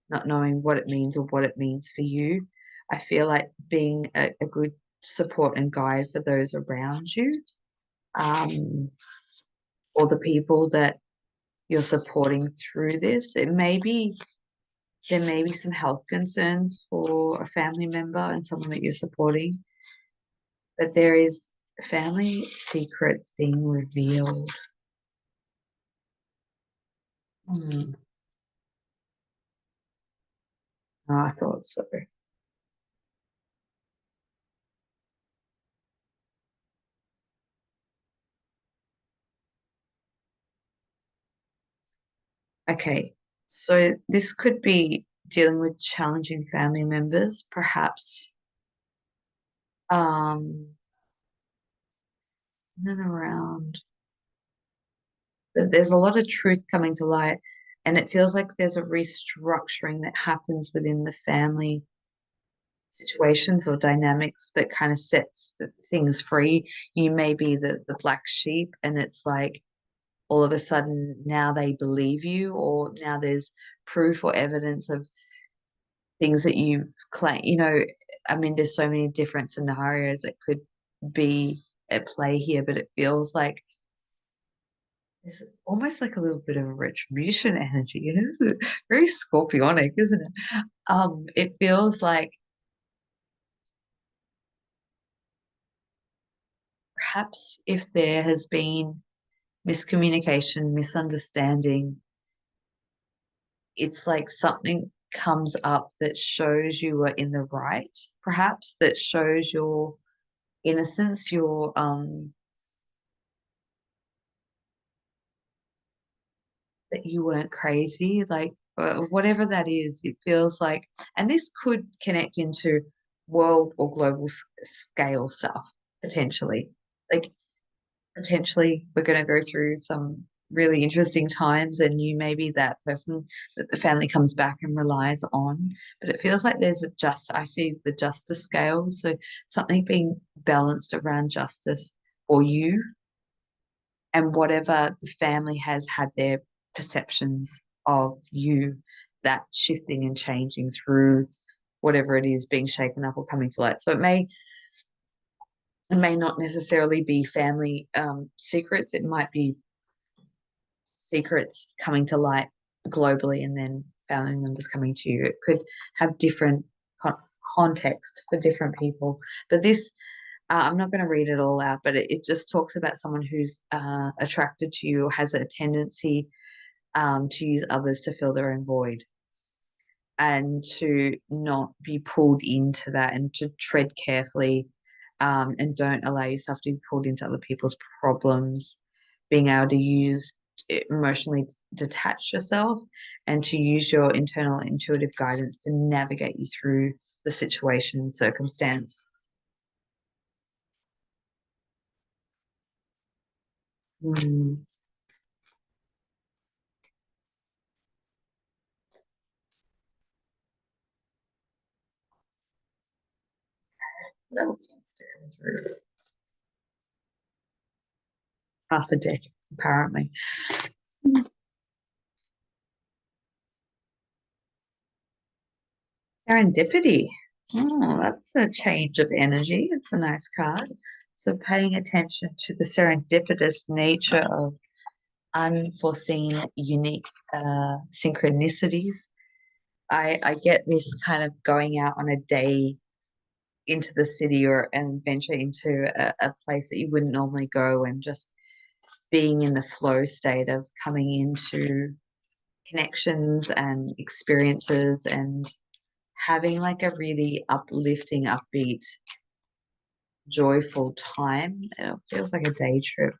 not knowing what it means or what it means for you. I feel like being a good support and guide for those around you, um, or the people that you're supporting through this. There may be some health concerns for a family member and someone that you're supporting, but there is family secrets being revealed. Hmm. Oh, I thought so. Okay, so this could be dealing with challenging family members, perhaps um, in and around. There's a lot of truth coming to light, and it feels like there's a restructuring that happens within the family situations or dynamics that kind of sets things free. You may be the black sheep, and it's like all of a sudden now they believe you, or now there's proof or evidence of things that you've claimed. I mean, there's so many different scenarios that could be at play here, but it feels like there's almost like a little bit of a retribution energy. It is very scorpionic, isn't it? It feels like perhaps if there has been miscommunication, misunderstanding, it's like something comes up that shows you are in the right, perhaps that shows your innocence, your that you weren't crazy, like whatever that is, it feels like, and this could connect into world or global scale stuff potentially. Like potentially, we're going to go through some really interesting times, and you may be that person that the family comes back and relies on. But it feels like I see the justice scale, so something being balanced around justice for you and whatever the family has had their perceptions of you, that shifting and changing through whatever it is being shaken up or coming to light. So it may not necessarily be family secrets. It might be secrets coming to light globally and then family members coming to you. It could have different con context for different people. But this, I'm not going to read it all out, but it just talks about someone who's attracted to you or has a tendency to use others to fill their own void. and to not be pulled into that and to tread carefully, and don't allow yourself to be pulled into other people's problems, being able to use emotionally detach yourself and to use your internal intuitive guidance to navigate you through the situation and circumstance. Mm. That was wants to come through. Half a deck, apparently. Serendipity. Oh, that's a change of energy. It's a nice card. So paying attention to the serendipitous nature of unforeseen, unique synchronicities. I get this kind of going out on a day into the city or an adventure into a place that you wouldn't normally go, and just being in the flow state of coming into connections and experiences and having like a really uplifting, upbeat, joyful time. It feels like a day trip.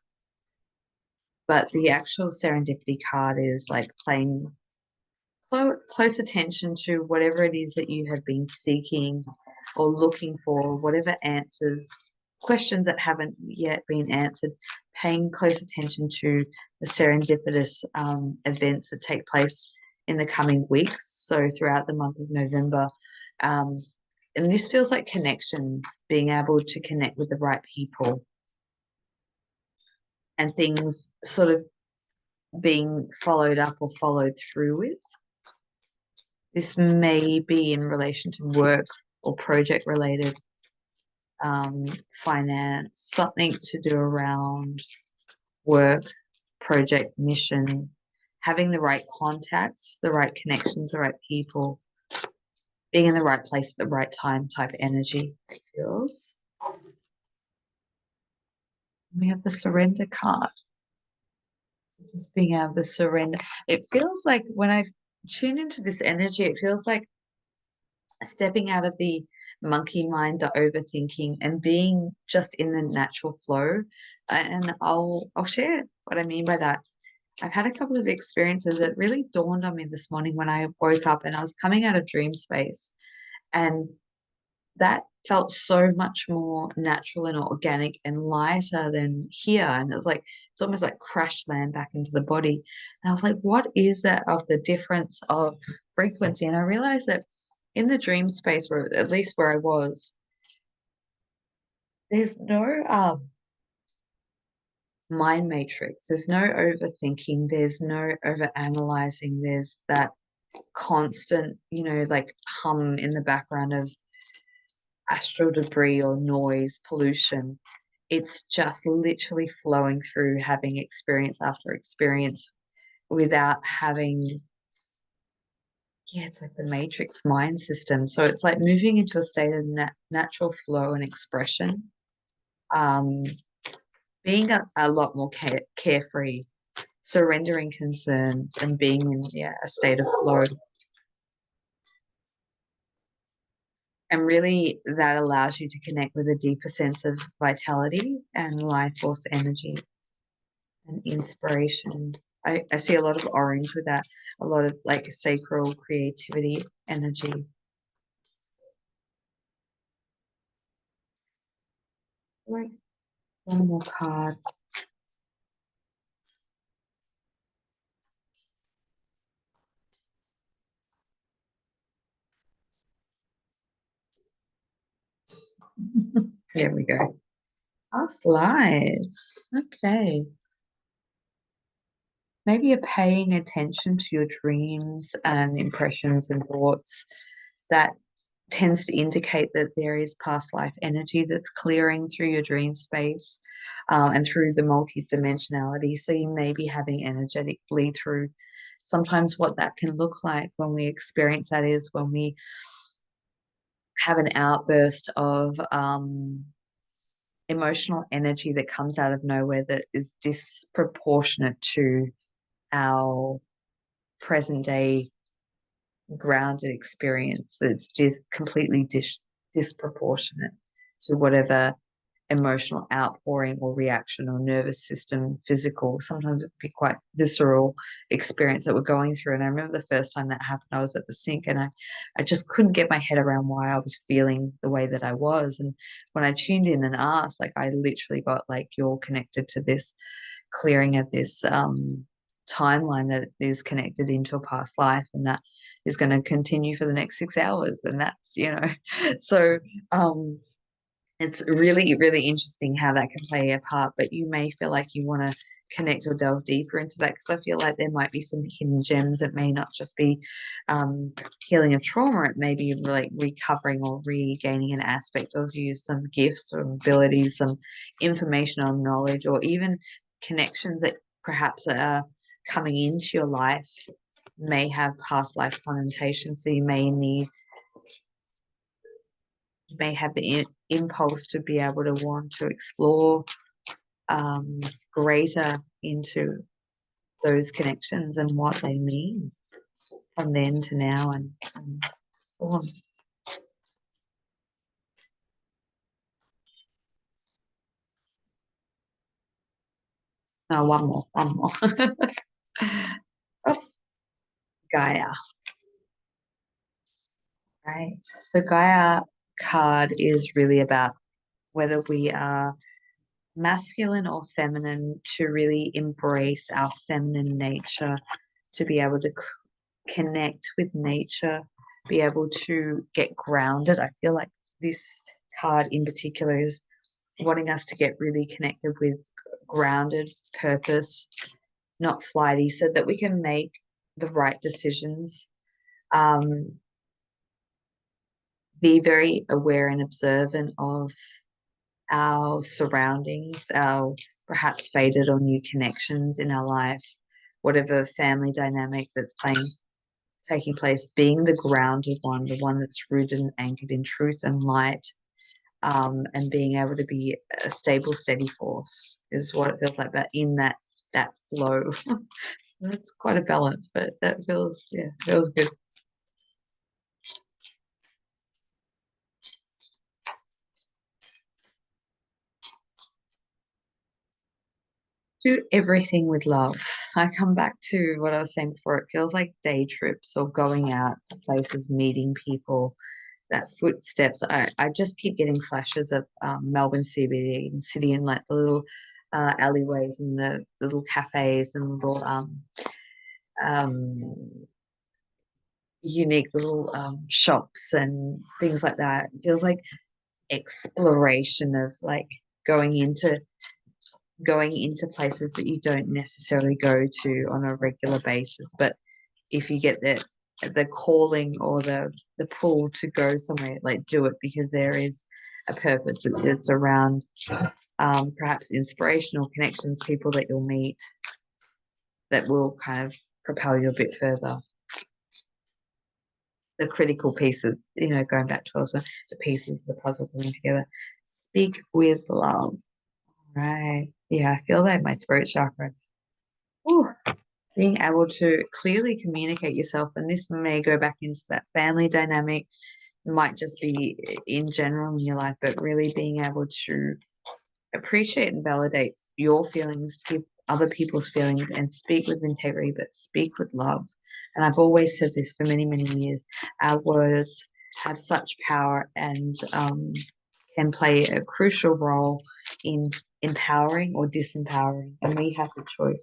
But the actual serendipity card is like playing close attention to whatever it is that you have been seeking or looking for, whatever answers, questions that haven't yet been answered, paying close attention to the serendipitous events that take place in the coming weeks. So throughout the month of November. Um, and this feels like connections, being able to connect with the right people and things sort of being followed up or followed through with. This may be in relation to work or project related, finance, something to do around work, project, mission, having the right contacts, the right connections, the right people, being in the right place at the right time type energy, it feels. We have the surrender card. Just being able to surrender. It feels like when I tune into this energy, it feels like stepping out of the monkey mind, the overthinking, and being just in the natural flow. And I'll share what I mean by that. I've had a couple of experiences that really dawned on me this morning when I woke up and I was coming out of dream space. And that felt so much more natural and organic and lighter than here. And it was like, it's almost like crash land back into the body. And I was like, what is that of the difference of frequency? And I realized that in the dream space, where at least where I was, there's no mind matrix, there's no overthinking, there's no over analyzing, there's that constant, like hum in the background of astral debris or noise, pollution. It's just literally flowing through, having experience after experience without having, yeah, it's like the matrix mind system. So it's like moving into a state of natural flow and expression, um, being a lot more carefree, surrendering concerns and being in, yeah, a state of flow. And really, that allows you to connect with a deeper sense of vitality and life force energy and inspiration. I see a lot of orange with that, a lot of like sacral creativity energy. Like one more card. There we go. Past lives. Okay. Maybe you're paying attention to your dreams and impressions and thoughts. That tends to indicate that there is past life energy that's clearing through your dream space, and through the multi-dimensionality. So you may be having energetic bleed through. Sometimes what that can look like when we experience that is when we have an outburst of emotional energy that comes out of nowhere that is disproportionate to our present day grounded experience. It's just completely disproportionate to whatever emotional outpouring or reaction or nervous system, physical, sometimes it would be quite visceral experience that we're going through. And I remember the first time that happened, I was at the sink and I just couldn't get my head around why I was feeling the way that I was. And when I tuned in and asked, like I literally got like, you're connected to this clearing of this timeline that is connected into a past life, and that is going to continue for the next 6 hours. And that's, so it's really, really interesting how that can play a part, but you may feel like you want to connect or delve deeper into that, because I feel like there might be some hidden gems. It may not just be healing of trauma. It may be like recovering or regaining an aspect of you, some gifts or abilities, some information or knowledge, or even connections that perhaps are coming into your life may have past life connotations. So you may have the impulse to be able to want to explore greater into those connections and what they mean from then to now and so on. One more. Oh, Gaia. Right. So Gaia card is really about whether we are masculine or feminine, to really embrace our feminine nature, to be able to connect with nature, be able to get grounded. I feel like this card in particular is wanting us to get really connected with grounded purpose, not flighty, so that we can make the right decisions. Be very aware and observant of our surroundings, our perhaps faded or new connections in our life, whatever family dynamic that's taking place, being the grounded one, the one that's rooted and anchored in truth and light, and being able to be a stable, steady force is what it feels like. But in that flow, that's quite a balance, but that feels good. Do everything with love. I come back to what I was saying before. It feels like day trips or going out to places, meeting people, that footsteps. I just keep getting flashes of Melbourne CBD and city, and like the little alleyways and the little cafes and little um, unique little shops and things like that. It feels like exploration of like going into going into places that you don't necessarily go to on a regular basis. But if you get the calling or the pull to go somewhere, like do it, because there is a purpose. It's around perhaps inspirational connections, people that you'll meet that will kind of propel you a bit further. The critical pieces, going back to also the pieces of the puzzle coming together. Speak with love. Right. Yeah, I feel that in my throat chakra. Ooh, being able to clearly communicate yourself, and this may go back into that family dynamic, it might just be in general in your life, but really being able to appreciate and validate your feelings, other people's feelings, and speak with integrity, but speak with love. And I've always said this for many, many years. Our words have such power and can play a crucial role in empowering or disempowering. And we have the choice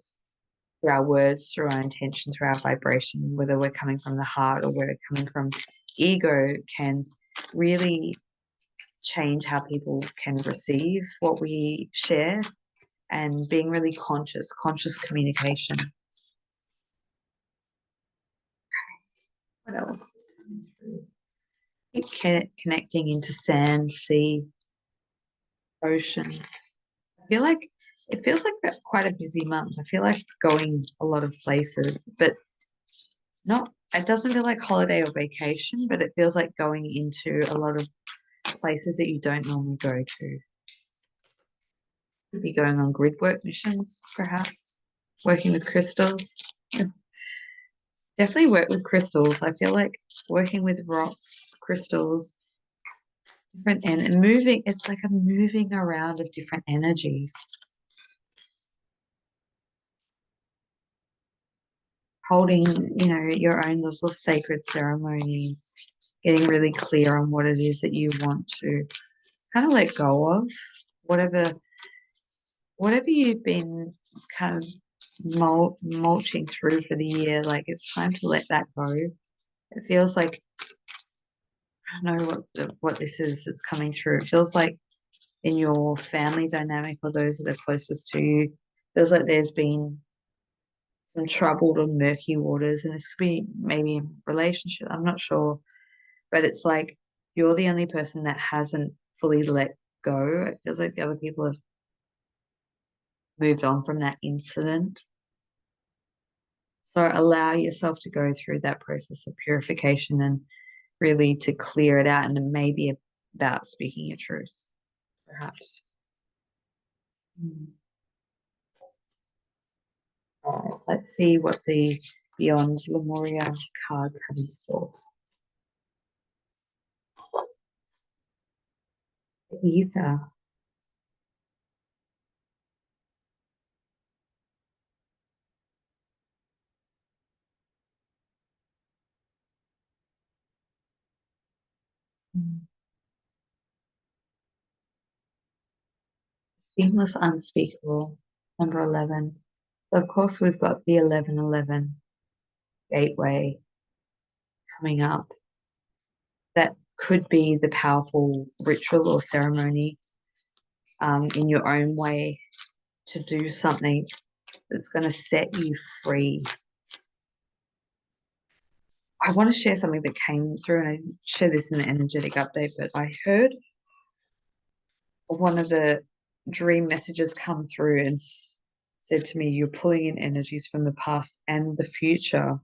through our words, through our intention, through our vibration, whether we're coming from the heart or we're coming from ego, can really change how people can receive what we share, and being really conscious communication. What else? Keep connecting into sand, sea, ocean. I feel like it feels like that's quite a busy month. I feel like going a lot of places, but not, it doesn't feel like holiday or vacation, but it feels like going into a lot of places that you don't normally go to. Could be going on grid work missions, perhaps, working with crystals. Definitely work with crystals. I feel like working with rocks, crystals, different and moving, it's like a moving around of different energies. Holding, your own little sacred ceremonies, getting really clear on what it is that you want to kind of let go of, whatever whatever you've been kind of mulching through for the year, like it's time to let that go. It feels like I don't know what this is that's coming through. It feels like in your family dynamic or those that are closest to you, feels like there's been some troubled or murky waters, and this could be maybe a relationship. I'm not sure, but it's like you're the only person that hasn't fully let go. It feels like the other people have moved on from that incident. So allow yourself to go through that process of purification and really to clear it out, and maybe about speaking your truth, perhaps. Mm. All right, let's see what the Beyond Lemuria card comes for. Ether. Mm. Seamless Unspeakable, number 11. So of course, we've got the 1111 gateway coming up. That could be the powerful ritual or ceremony in your own way to do something that's going to set you free. I want to share something that came through, and I share this in the energetic update, but I heard one of the dream messages come through and said to me, you're pulling in energies from the past and the future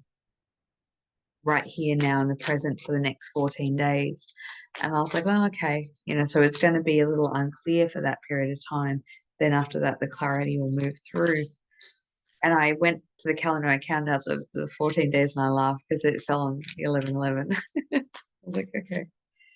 right here now in the present for the next 14 days. And I was like, oh, okay. So it's going to be a little unclear for that period of time. Then after that, the clarity will move through. And I went to the calendar and I counted out the 14 days and I laughed because it fell on 11/11. I was like, okay.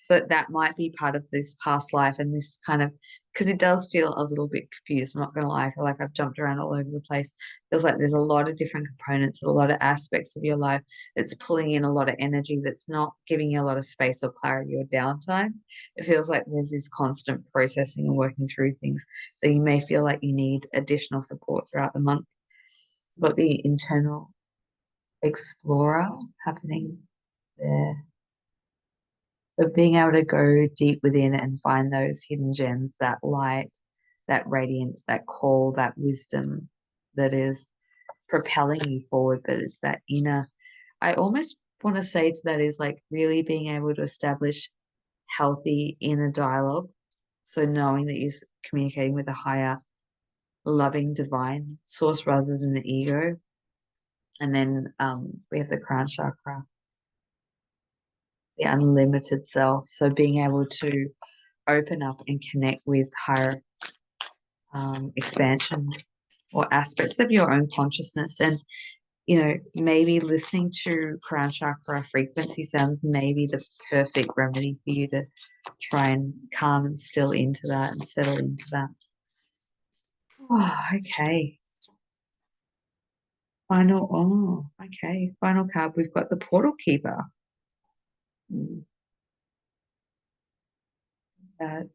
But that might be part of this past life and this kind of, because it does feel a little bit confused. I'm not going to lie. I feel like I've jumped around all over the place. Feels like there's a lot of different components, a lot of aspects of your life that's pulling in a lot of energy that's not giving you a lot of space or clarity or downtime. It feels like there's this constant processing and working through things. So you may feel like you need additional support throughout the month. But the internal explorer happening there. But being able to go deep within and find those hidden gems, that light, that radiance, that call, that wisdom that is propelling you forward, but it's that inner. I almost want to say to that is like really being able to establish healthy inner dialogue. So knowing that you're communicating with a higher, loving, divine source rather than the ego. And then we have the crown chakra, the unlimited self. So being able to open up and connect with higher expansion or aspects of your own consciousness. And, maybe listening to crown chakra frequency sounds maybe the perfect remedy for you to try and calm and still into that and settle into that. Oh, okay. Final card. We've got the portal keeper. That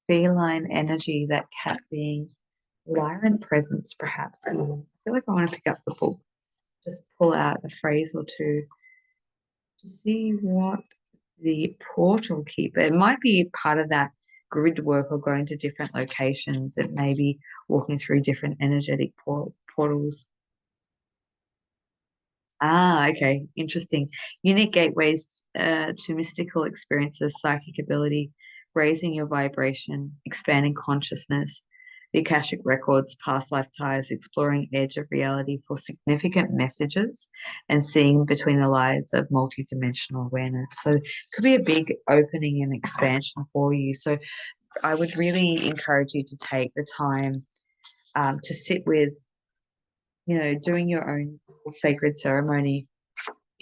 feline energy, that cat being Lyran presence, perhaps. I feel like I want to pick up the book, just pull out a phrase or two to see what the portal keeper. It might be part of that grid work or going to different locations. It may be walking through different energetic portals. Ah, okay, interesting. Unique gateways to mystical experiences, psychic ability, raising your vibration, expanding consciousness, the Akashic records, past life ties, exploring edge of reality for significant messages, and seeing between the lines of multidimensional awareness. So it could be a big opening and expansion for you. So I would really encourage you to take the time to sit with, doing your own sacred ceremony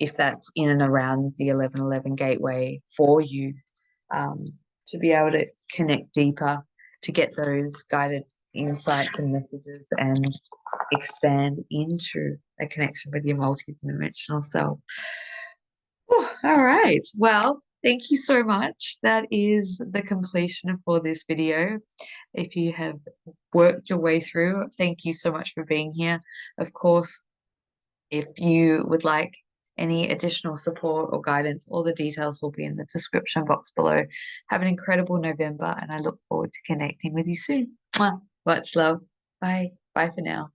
if that's in and around the 1111 gateway for you, um, to be able to connect deeper, to get those guided insights and messages and expand into a connection with your multidimensional self. Whew, all right. Well, thank you so much. That is the completion for this video. If you have worked your way through, thank you so much for being here. Of course, if you would like any additional support or guidance, all the details will be in the description box below. Have an incredible November, and I look forward to connecting with you soon. Much love. Bye. Bye for now.